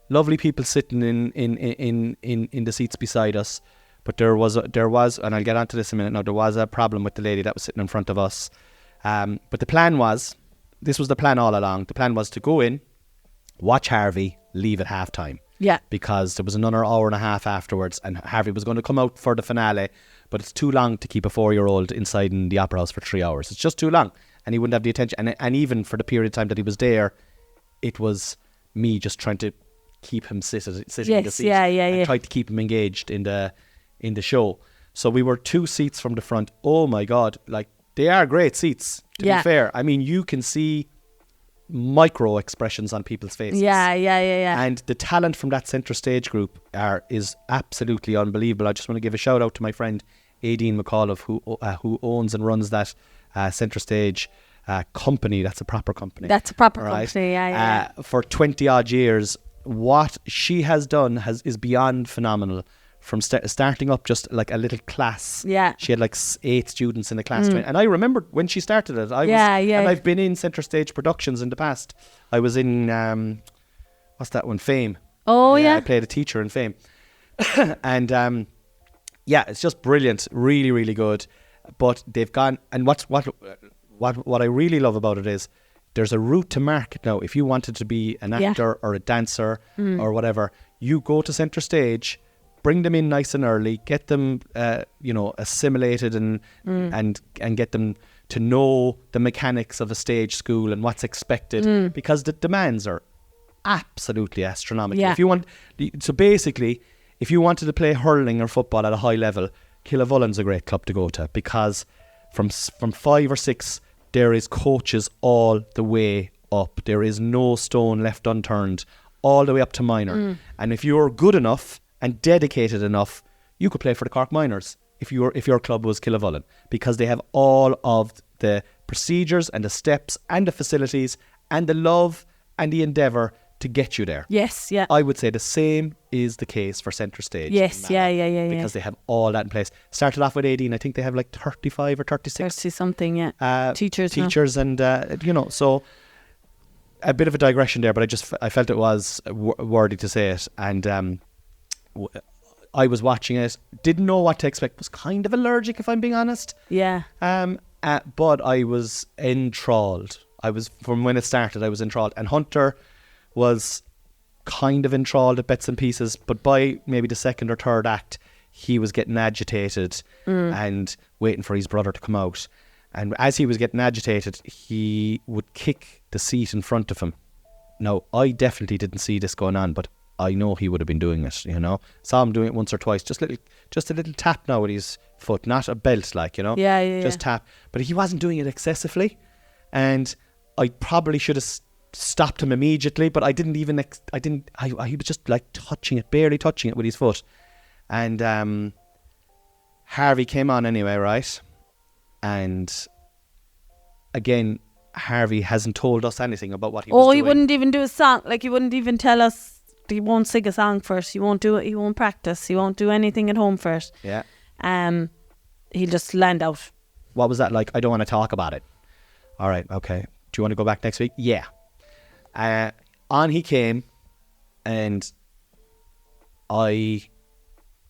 lovely people sitting in the seats beside us. But there was, and I'll get onto this in a minute now, there was a problem with the lady that was sitting in front of us. But the plan was, this was the plan all along, the plan was to go in, watch Harvey, leave at half time. Yeah. Because there was another hour and a half afterwards, and Harvey was going to come out for the finale, but it's too long to keep a 4-year-old inside in the Opera House for 3 hours. It's just too long, and he wouldn't have the attention. And even for the period of time that he was there, it was me just trying to keep him sitting in the seat. I tried to keep him engaged in the show. So we were 2 seats from the front. Oh my God, like, they are great seats, to be fair. I mean, you can see micro expressions on people's faces. Yeah. And the talent from that centre stage group is absolutely unbelievable. I just want to give a shout out to my friend Aideen McAuliffe, who owns and runs that centre stage company. That's a proper company. Company, yeah. For 20 odd years, what she has done is beyond phenomenal. From starting up just like a little class. Yeah. She had like 8 students in the class. And I remember when she started it. And I've been in centre stage productions in the past. I was in, what's that one? Fame. Oh, yeah. I played a teacher in Fame. And it's just brilliant. Really, really good. But they've gone, and what I really love about it is there's a route to market now. If you wanted to be an actor or a dancer or whatever, you go to centre stage, bring them in nice and early, get them, assimilated and get them to know the mechanics of a stage school and what's expected, because the demands are absolutely astronomical. Yeah. If you wanted to play hurling or football at a high level, Killavullen's a great club to go to, because from 5 or 6 there is coaches all the way up. There is no stone left unturned, all the way up to minor. And if you're good enough and dedicated enough, you could play for the Cork Minors if your club was Killavullen, because they have all of the procedures and the steps and the facilities and the love and the endeavour to get you there. Yes, yeah. I would say the same is the case for centre stage. Yes, yeah. Because they have all that in place. Started off with 18, I think they have like 35 or 36. 30 something, yeah. Teachers and, so a bit of a digression there, but I felt it was worthy to say it. And I was watching it, didn't know what to expect, was kind of allergic, if I'm being honest. Yeah. But I was enthralled. From when it started, I was enthralled. And Hunter was kind of enthralled at bits and pieces, but by maybe the second or third act, he was getting agitated and waiting for his brother to come out. And as he was getting agitated, he would kick the seat in front of him. Now, I definitely didn't see this going on, but I know he would have been doing it, Saw him doing it once or twice, just a little tap now with his foot, not a belt, just tap. But he wasn't doing it excessively, and I probably should have stopped him immediately, but I didn't even. He was just like barely touching it with his foot, and Harvey came on anyway, right? And again, Harvey hasn't told us anything about what he was doing. He wouldn't even do a song. Like, he wouldn't even tell us. He won't sing a song first. He won't do it. He won't practice. He won't do anything at home first. Yeah. He'll just land out. What was that like? I don't want to talk about it. All right. Okay. Do you want to go back next week? Yeah. On he came, and I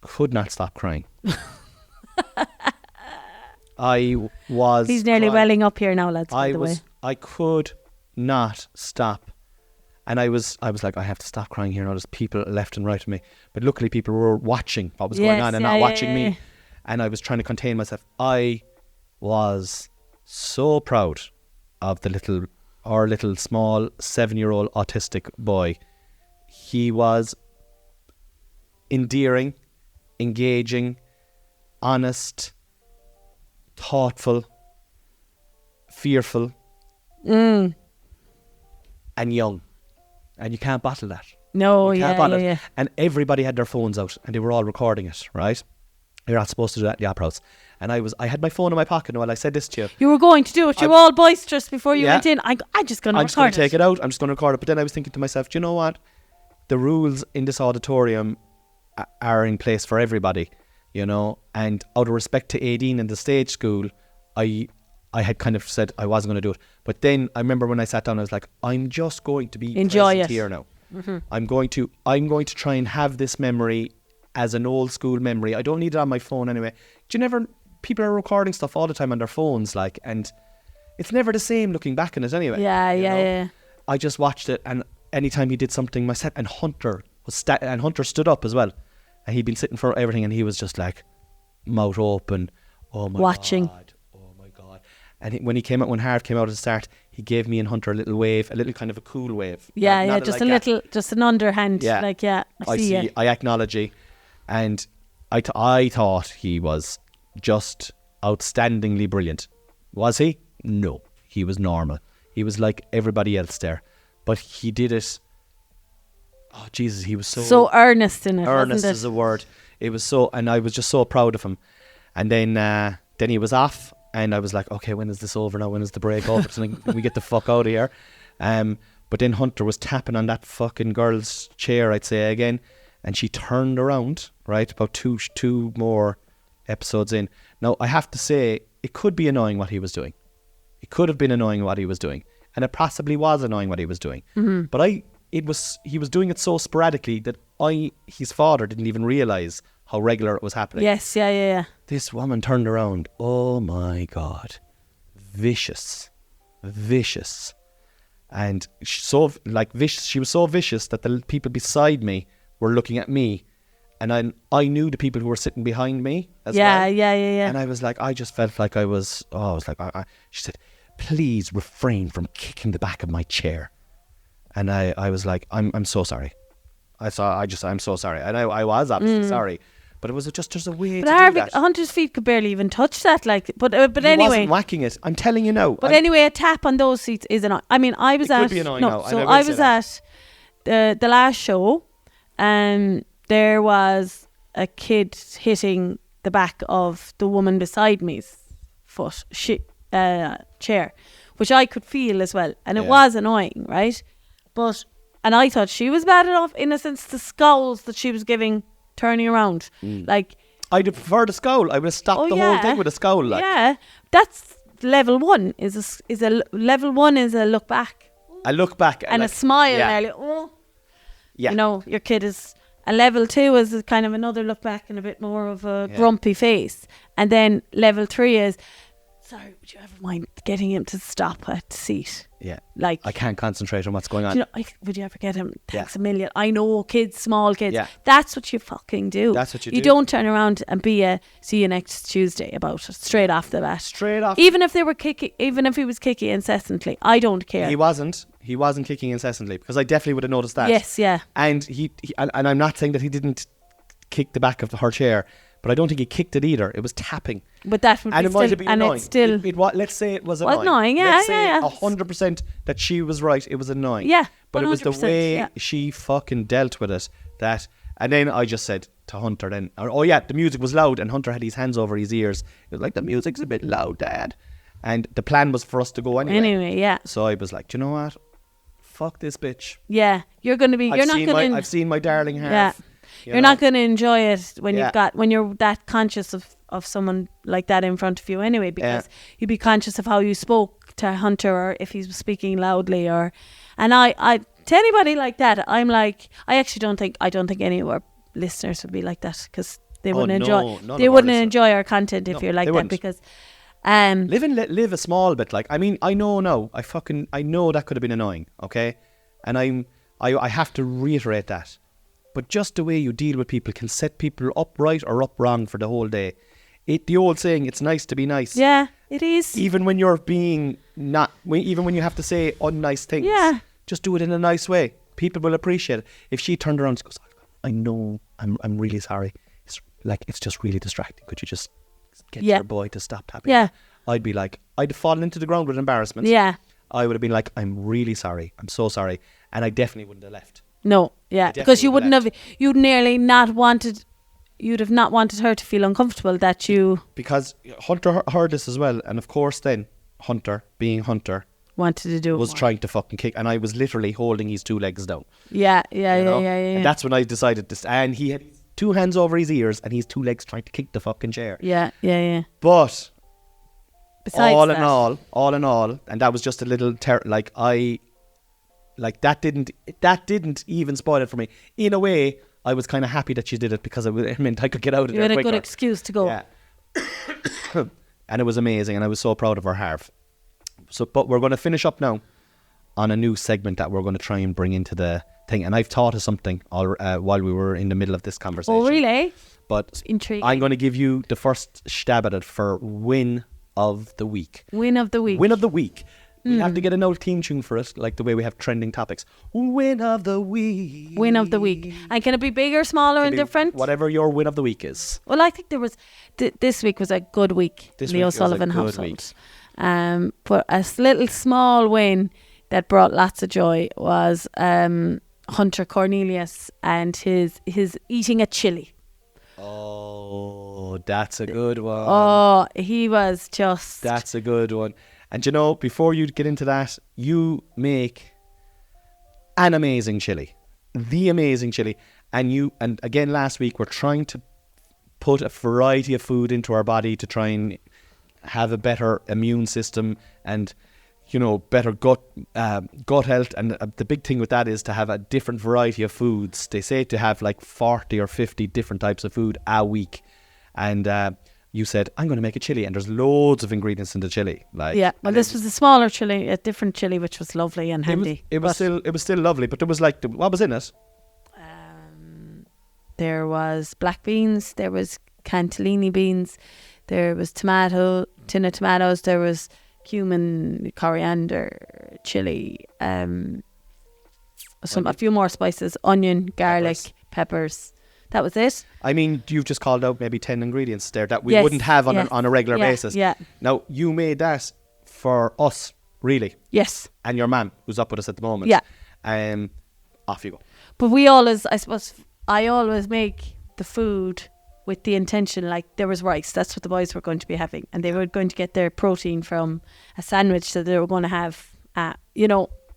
could not stop crying. He's nearly welling up here now, lads. By the way. I could not stop. And I was like, I have to stop crying here now. There's people left and right of me. But luckily people were watching what was going on and not watching me. And I was trying to contain myself. I was so proud of our little small 7-year-old autistic boy. He was endearing, engaging, honest, thoughtful, fearful, and young. And you can't bottle that. No, You can't yeah, bottle yeah, it. yeah. And everybody had their phones out and they were all recording it, right? You're not supposed to do that in the opera house. And I had my phone in my pocket while I said this to you. You were going to do it. You were all boisterous before you Yeah. went in. I'm just going to I'm just going record to take it out. I'm just going to record it. But then I was thinking to myself, do you know what? The rules in this auditorium are in place for everybody, you know. And out of respect to Aideen and the stage school, I had kind of said I wasn't going to do it. But then I remember when I sat down, I was like, I'm just going to be Enjoy present it. here now. I'm going to try and have this memory as an old school memory. I don't need it on my phone anyway. People are recording stuff all the time on their phones, like, and it's never the same looking back on it anyway. Yeah, you yeah, know? yeah. I just watched it, and anytime he did something, and Hunter stood up as well, and he'd been sitting for everything, and he was just like mouth open, oh my Watching. god, oh my god. And when Harv came out at the start, he gave me and Hunter a little wave, a little kind of a cool wave. Yeah, Not just like a little, just an underhand. Yeah. Like, yeah, I see you. I acknowledge you. And I thought he was just outstandingly brilliant. Was he? No, he was normal. He was like everybody else there, but he did it. Oh Jesus, he was so earnest in it. earnest wasn't is it? a word. It was so, and I was just so proud of him. And then he was off, and I was like, okay, when is this over now? When is the break over? So we get the fuck out of here. But then Hunter was tapping on that fucking girl's chair, I'd say again, and she turned around, right, about two more episodes in. Now, I have to say, it could be annoying what he was doing. It could have been annoying what he was doing. And it possibly was annoying what he was doing. Mm-hmm. But he was doing it so sporadically that his father didn't even realise how regular it was happening. Yes, yeah. This woman turned around. Oh my God. Vicious. And she was so vicious that the people beside me were looking at me. And I knew the people who were sitting behind me as well. Yeah. And I was like, I just felt like I was, she said, please refrain from kicking the back of my chair. And I was like, I'm so sorry. I'm so sorry. And I was obviously sorry. But it was just a way to do that. Hunter's feet could barely even touch that. But He anyway. wasn't whacking it. I'm telling you now. But anyway, a tap on those seats is annoying. I mean, I was It could be annoying now, So and I I will say was that. at the last show, and there was a kid hitting the back of the woman beside me's chair, which I could feel as well, and it was annoying, right? And I thought she was bad enough, in a sense, the scowls that she was giving, turning around, like. I'd have preferred a scowl. I would have stopped the whole thing with a scowl. Like. Yeah, that's level one. Level one is a look back. I look back And a smile. Yeah. And Yeah. you know, your kid is. And level two is a kind of another look back and a bit more of a grumpy face. And then level three is, sorry, would you ever mind getting him to stop at the seat? Yeah. Like, I can't concentrate on what's going on. you know, would you ever get him? Thanks a million. I know kids, small kids. Yeah. That's what you fucking do. That's what you You do. don't turn around and be see you next Tuesday about it straight off the bat. Straight off. Even if they were kicky, even if he was kicky incessantly, I don't care. He wasn't kicking incessantly, because I definitely would have noticed that. Yes, yeah. And and I'm not saying that he didn't kick the back of her chair, but I don't think he kicked it either. It was tapping. But that would And be it still, might have been and annoying. it's still, Let's say it was Well, annoying. annoying, yeah, Let's say yeah. 100% that she was right. It was annoying. Yeah, But it was the 100%, way yeah. she fucking dealt with it. And then I just said to Hunter then, the music was loud, and Hunter had his hands over his ears. It was like, the music's a bit loud, Dad. And the plan was for us to go anyway. anyway, yeah. So I was like, do you know what? Fuck this bitch. Yeah, you're going to be, I've seen my darling half. yeah. you You're know? not going to enjoy it when Yeah. when you're that conscious of someone like that in front of you anyway, because you'd be conscious of how you spoke to Hunter, or if he was speaking loudly, and I to anybody like that, I'm like, I don't think any of our listeners would be like that, because they wouldn't enjoy our content if you're like that, wouldn't. because Live a small bit. Like, I mean, I know now. I know that could have been annoying. Okay, and I have to reiterate that. But just the way you deal with people can set people up right or up wrong for the whole day. The old saying, it's nice to be nice. yeah, it is. Even when you're being even when you have to say unnice things. Yeah. Just do it in a nice way. People will appreciate it. If she turned around and goes, I know, I'm really sorry. It's just really distracting. Could you just get your boy to stop tapping? Yeah. I'd be like, I'd have fallen into the ground with embarrassment. Yeah. I would have been like, I'm really sorry. I'm so sorry. And I definitely wouldn't have left. No, yeah, because you wouldn't have, you'd nearly not wanted, you'd have not wanted her to feel uncomfortable that you... Because Hunter heard this as well. And of course then, Hunter, being Hunter, wanted to do it was more. trying to fucking kick. And I was literally holding his 2 legs down. Yeah. And that's when I decided this. And he had 2 hands over his ears and his 2 legs trying to kick the fucking chair. Yeah. But... Besides all in all, and that was just a little that didn't even spoil it for me. In a way, I was kind of happy that she did it because it meant I could get out of there quicker. You had a quicker. good excuse to go. Yeah. And it was amazing, and I was so proud of her Harv. But we're going to finish up now on a new segment that we're going to try and bring into the thing. And I've thought of something while we were in the middle of this conversation. Oh, really? But intriguing. I'm going to give you the first stab at it for win of the week. Win of the week. We have to get an old theme tune for it, like the way we have trending topics. Win of the week. And can it be big or smaller and different? Whatever your win of the week is. Well, I think there was this week was a good week. This Leo week was Sullivan a good household. week. But a little small win that brought lots of joy was Hunter Cornelius and his eating a chili. Oh, that's a good one. Oh, he was just... That's a good one. And you know, before you get into that, you make an amazing chili. The amazing chili. And again, last week, we're trying to put a variety of food into our body to try and have a better immune system and, you know, better gut health. And the big thing with that is to have a different variety of foods. They say to have like 40 or 50 different types of food a week. And you said, I'm going to make a chili, and there's loads of ingredients in the chili. This was a smaller chili, a different chili, which was lovely and handy. It was still lovely, but there was what was in it? There was black beans, there was cantellini beans, there was tin of tomatoes, there was cumin, coriander, chili, a few more spices, onion, garlic, peppers. That was it. I mean, you've just called out maybe 10 ingredients there that we wouldn't have on a regular basis. Yeah. Now, you made that for us, really. Yes. And your mum, who's up with us at the moment. Yeah. Off you go. But I always make the food with the intention, like there was rice. That's what the boys were going to be having. And they were going to get their protein from a sandwich that they were going to have,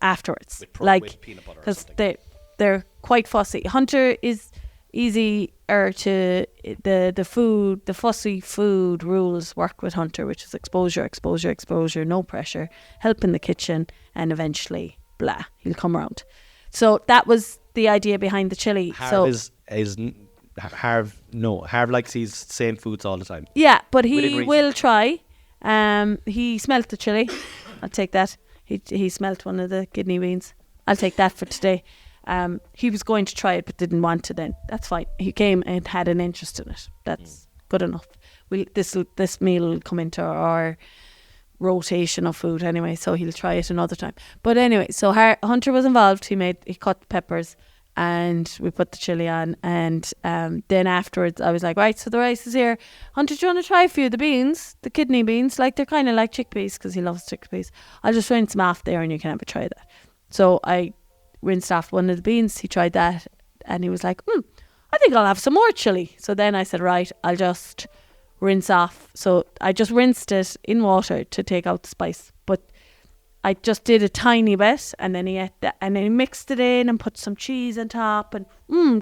afterwards. With peanut butter or something. Because they're quite fussy. Hunter is... easier to the fussy food rules work with Hunter, which is exposure, no pressure, help in the kitchen, and eventually he'll come around. So that was the idea behind the chili. Harv likes these same foods all the time. Yeah, but he will try. He smelt the chili. I'll take that. He smelt one of the kidney beans. I'll take that for today. He was going to try it but didn't want to then. That's fine. He came and had an interest in it. That's good enough. This meal will come into our rotation of food anyway, so he'll try it another time. But anyway, so Hunter was involved. He cut the peppers and we put the chili on, and then afterwards I was like, right, so the rice is here. Hunter, do you want to try a few of the beans, the kidney beans? Like, they're kind of like chickpeas because he loves chickpeas. I'll just rinse them off there and you can have a try of that. So I rinsed off one of the beans. He tried that and he was like, I think I'll have some more chili. So then I said, right, I'll just rinse off. So I just rinsed it in water to take out the spice, but I just did a tiny bit, and then he ate that, and then he mixed it in and put some cheese on top, and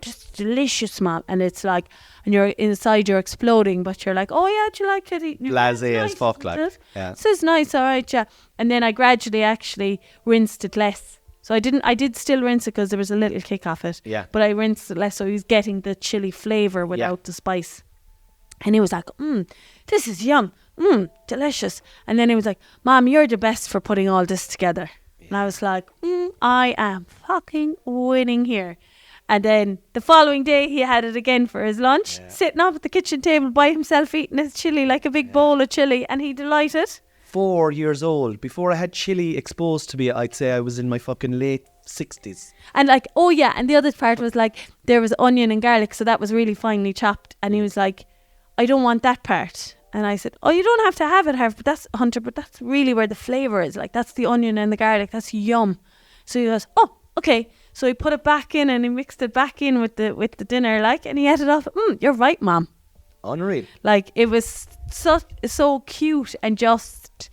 just delicious smell. And it's like, and you're inside, you're exploding, but you're like, oh yeah, do you like it? Blasé as fuck, like. Yeah. This is nice, all right, yeah. And then I gradually actually rinsed it less. So I did still rinse it because there was a little kick off it. Yeah. But I rinsed it less, so he was getting the chili flavour without the spice. And he was like, this is yum. Delicious. And then he was like, Mom, you're the best for putting all this together. Yeah. And I was like, I am fucking winning here. And then the following day he had it again for his lunch, sitting up at the kitchen table by himself eating his chili, like a big bowl of chili, and he delighted. 4 years old. Before I had chili exposed to me, I'd say I was in my fucking late 60s. And like, oh yeah, and the other part was like, there was onion and garlic, so that was really finely chopped. And he was like, I don't want that part. And I said, oh, you don't have to have it, Harv, but that's Hunter, but that's really where the flavour is. Like, that's the onion and the garlic. That's yum. So he goes, oh, okay. So he put it back in and he mixed it back in with the dinner, like, and he ate it off. You're right, Mom. Unreal. Like, it was so cute and just,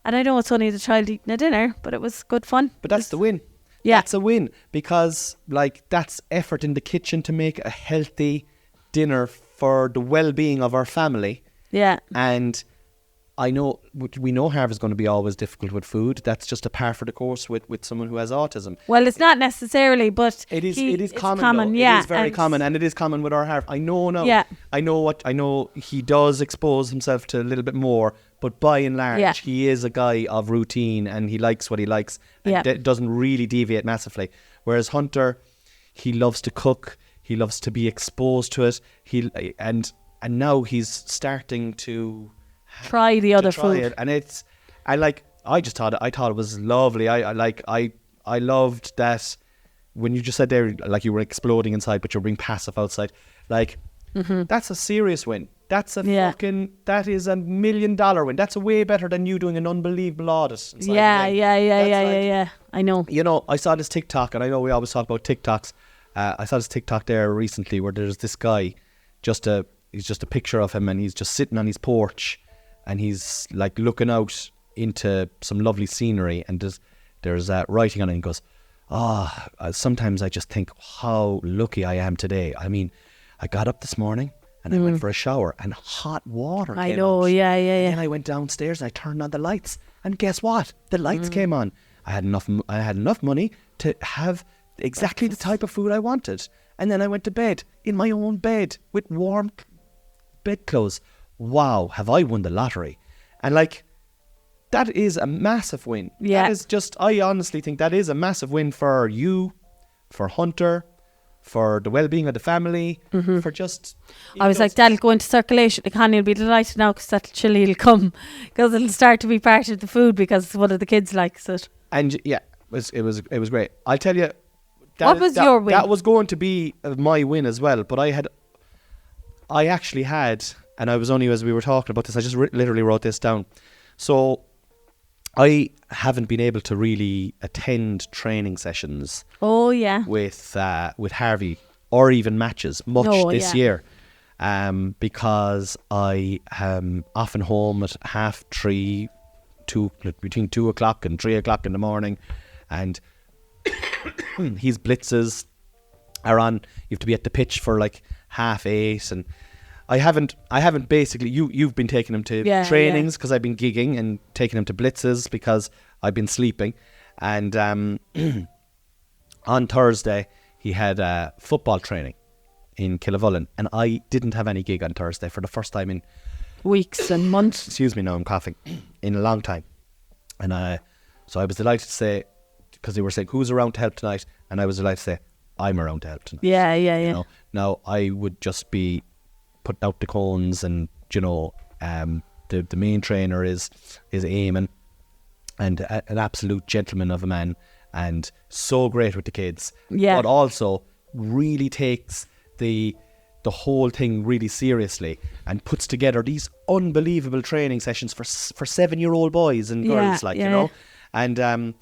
and I know it's only the child eating a dinner, but it was good fun. But that's the win. Yeah. That's a win, because like that's effort in the kitchen to make a healthy dinner for the well-being of our family. Yeah. And I know, we know Harv is going to be always difficult with food. That's just a par for the course with someone who has autism. Well, it's not necessarily, but it is it's common. Yeah, it is very common, and it is common with our Harv. I know now. Yeah. I know he does expose himself to a little bit more, but by and large, he is a guy of routine, and he likes what he likes, and doesn't really deviate massively. Whereas Hunter, he loves to cook. He loves to be exposed to it. And now he's starting to try the other food. It. And I thought it was lovely. I loved that when you just said there, like, you were exploding inside, but you're being passive outside. Like, that's a serious win. That's that is $1 million win. That's a way better than you doing an unbelievable audit. Yeah. I know. You know, I saw this TikTok, and I know we always talk about TikToks. I saw this TikTok there recently where there's this guy, he's just a picture of him, and he's just sitting on his porch, and he's like looking out into some lovely scenery, and there's writing on it, and he goes, sometimes I just think how lucky I am today. I mean, I got up this morning and I went for a shower, and hot water came out. I know, yeah. And then I went downstairs and I turned on the lights, and guess what? The lights came on. I had enough money to have exactly the type of food I wanted. And then I went to bed in my own bed with warm bedclothes. Wow, have I won the lottery? And like, that is a massive win. Yeah. That is just, I honestly think that is a massive win for you, for Hunter, for the well-being of the family, for just... I was like, that'll go into circulation. Connie will be delighted now because that chili will come, because it'll start to be part of the food because one of the kids likes it. And yeah, it was great. I'll tell you... What was your win? That was going to be my win as well, but I actually had, and I was only, as we were talking about this, I just literally wrote this down. So I haven't been able to really attend training sessions. Oh yeah. With Harvey, or even matches much this year, because I am often home at 3:30, between 2 o'clock and 3 o'clock in the morning, and his blitzes are on. You have to be at the pitch for like 8:30, and I haven't basically, you've been taking him to trainings because I've been gigging, and taking him to blitzes because I've been sleeping. And on Thursday he had football training in Killavullen, and I didn't have any gig on Thursday for the first time in weeks and months. Excuse me, now I'm coughing. In a long time. And so I was delighted to say, because they were saying who's around to help tonight, and I was delighted to say I'm around to help tonight. Yeah. You know? Now I would just be putting out the cones, and the main trainer is Eamon, and an absolute gentleman of a man, and so great with the kids. But also really takes the whole thing really seriously, and puts together these unbelievable training sessions for 7-year-old boys and girls, you know. And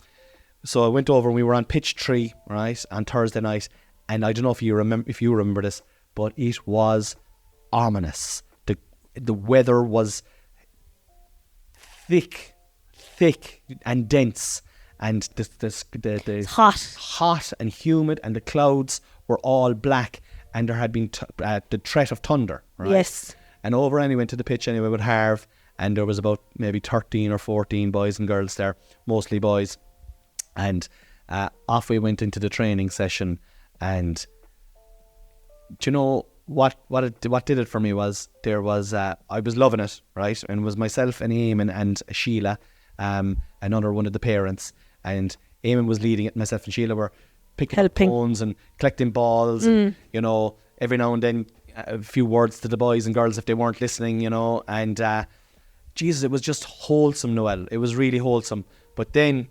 so I went over, and we were on pitch 3, right, on Thursday night, and I don't know if you remember this, but it was ominous. The weather was thick and dense, and the hot and humid, and the clouds were all black, and there had been the threat of thunder, right? Yes. And over anyway, went to the pitch anyway with Harv, and there was about maybe 13 or 14 boys and girls there, mostly boys. And off we went into the training session, and do you know what did it for me was, there was I was loving it, right? And it was myself and Eamon and Sheila, another one of the parents, and Eamon was leading it, myself and Sheila were picking up cones and collecting balls, and you know, every now and then a few words to the boys and girls if they weren't listening, you know. And Jesus, it was just wholesome, Noel. It was really wholesome. But then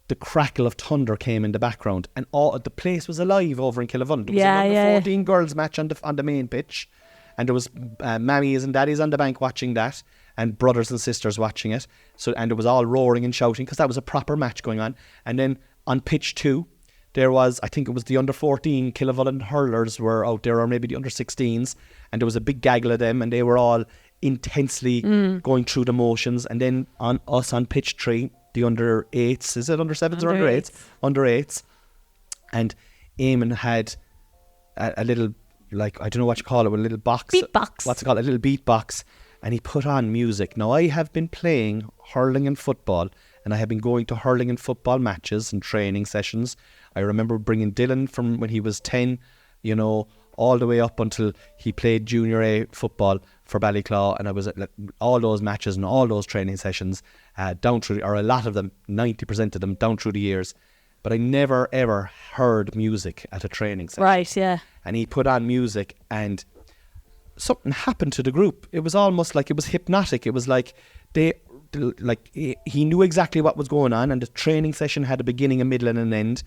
the crackle of thunder came in the background, and all the place was alive over in Killavon. There was an under 14 girls match on the main pitch, and there was mammies and daddies on the bank watching that, and brothers and sisters watching it. So, and it was all roaring and shouting because that was a proper match going on. And then on pitch 2, there was, I think it was the under 14 Killavon hurlers were out there, or maybe the under 16s, and there was a big gaggle of them, and they were all intensely going through the motions. And then on us on pitch 3, the under 8s, is it under 7s or under 8s? Under 8s. And Eamon had a little, like, I don't know what you call it, a little box. Beatbox. What's it called? A little beatbox. And he put on music. Now, I have been playing hurling and football, and I have been going to hurling and football matches and training sessions. I remember bringing Dylan from when he was 10, you know, all the way up until he played junior A football for Ballyclaw, and I was at all those matches and all those training sessions down through, or a lot of them, 90% of them, down through the years. But I never ever heard music at a training session. Right, yeah. And he put on music, and something happened to the group. It was almost like it was hypnotic. It was like he knew exactly what was going on, and the training session had a beginning, a middle, and an end.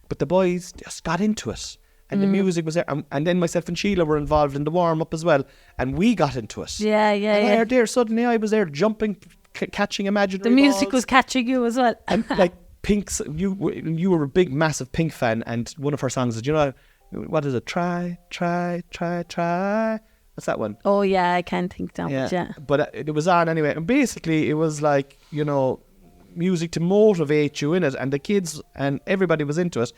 But the boys just got into it. And the music was there. And then myself and Sheila were involved in the warm-up as well. And we got into it. Yeah. And there, suddenly I was there jumping, catching imaginary The music balls. was catching you as well. And like Pink's, you were a big, massive Pink fan. And one of her songs is, you know, what is it? Try. What's that one? Oh, yeah, I can't think down. Yeah. But it was on anyway. And basically it was like, you know, music to motivate you in it. And the kids and everybody was into it.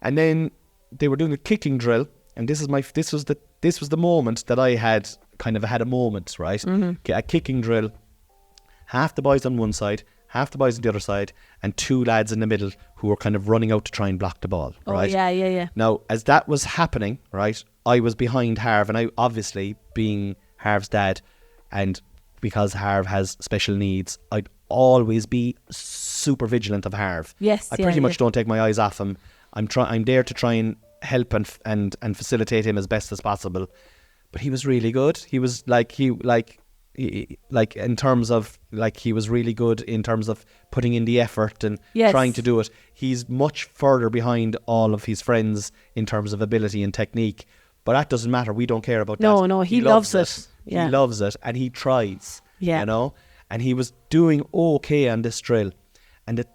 And then they were doing a kicking drill, and this was the moment that I had a moment, right? Mm-hmm. A kicking drill, half the boys on one side, half the boys on the other side, and 2 lads in the middle who were kind of running out to try and block the ball, right? Oh, yeah. Now, as that was happening, right, I was behind Harv, and I obviously, being Harv's dad, and because Harv has special needs, I'd always be super vigilant of Harv. Yes, I pretty much don't take my eyes off him. I'm there to try and help and facilitate him as best as possible. But he was really good. He was in terms of, like, he was really good in terms of putting in the effort and trying to do it. He's much further behind all of his friends in terms of ability and technique. But that doesn't matter. We don't care about that. No, he loves it. Yeah. He loves it, and he tries. Yeah. You know? And he was doing okay on this drill. And the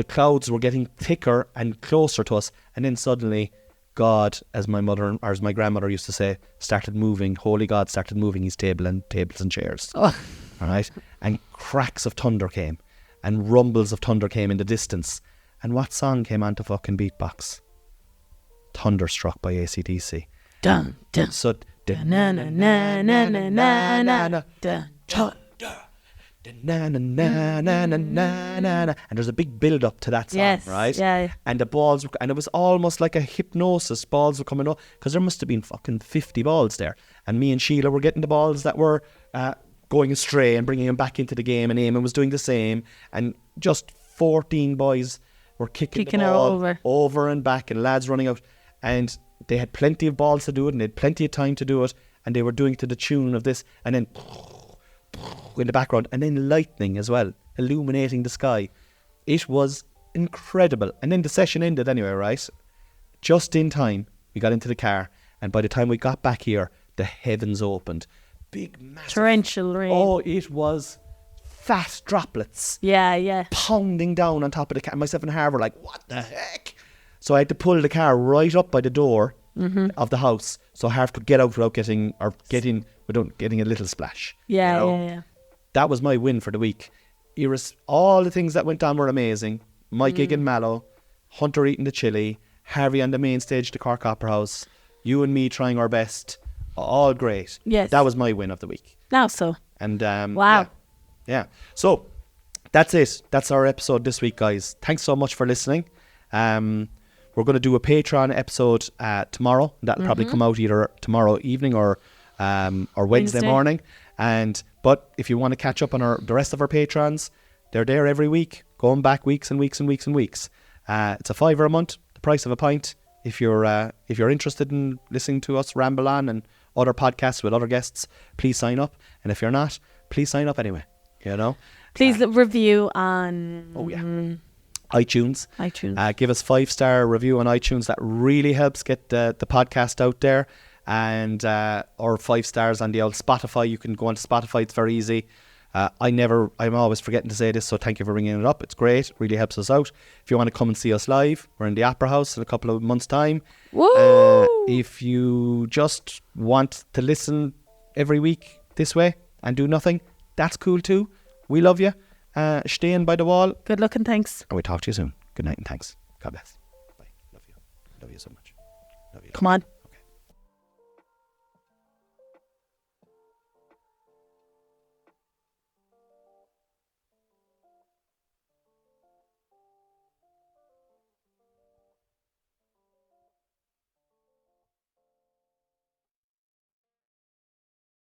clouds were getting thicker and closer to us, and then suddenly God, as my grandmother used to say, started moving. Holy God started moving his tables and chairs. All right, and cracks of thunder came, and rumbles of thunder came in the distance. And what song came onto fucking beatbox? Thunderstruck by AC/DC. Dun dun. So Na na na na na na na. Dun. Na, na, na, na, na, na, na. And there's a big build up to that song, yes, right? Yeah. And the balls were, and it was almost like a hypnosis. Balls were coming up because there must have been fucking 50 balls there, and me and Sheila were getting the balls that were going astray and bringing them back into the game, and Eamon was doing the same, and just 14 boys were kicking the ball over and back, and lads running out, and they had plenty of balls to do it, and they had plenty of time to do it, and they were doing it to the tune of this, and then in the background, and then lightning as well, illuminating the sky. It was incredible. And then the session ended anyway, right? Just in time, we got into the car, and by the time we got back here, the heavens opened. Big, massive torrential rain. Oh, it was fat droplets. Yeah. Pounding down on top of the car. Myself and Harv were like, what the heck? So I had to pull the car right up by the door of the house, so Harv could get out without getting a little splash. Yeah, you know? yeah. That was my win for the week. All the things that went on were amazing. My gig in Mallow, Hunter eating the chili, Harvey on the main stage, the Cork Opera House, you and me trying our best. All great. Yes. That was my win of the week. Now so. And wow. Yeah. So that's it. That's our episode this week, guys. Thanks so much for listening. We're going to do a Patreon episode tomorrow. That'll probably come out either tomorrow evening or Wednesday morning. But if you want to catch up on the rest of our patrons, they're there every week, going back weeks and weeks and weeks and weeks. It's $5 a month, the price of a pint. If you're interested in listening to us ramble on and other podcasts with other guests, please sign up. And if you're not, please sign up anyway. You know, Please review on iTunes. Give us 5-star review on iTunes. That really helps get the podcast out there. And or 5 stars on the old Spotify. You can go on to Spotify. It's very easy. I'm always forgetting to say this, so thank you for bringing it up. It's great. Really helps us out. If you want to come and see us live, we're in the Opera House in a couple of months' time. Woo! If you just want to listen every week this way and do nothing, that's cool too. We love you. Staying by the wall. Good luck and thanks. And we'll talk to you soon. Good night and thanks. God bless. Bye. Love you. Love you so much. Love you. Come on.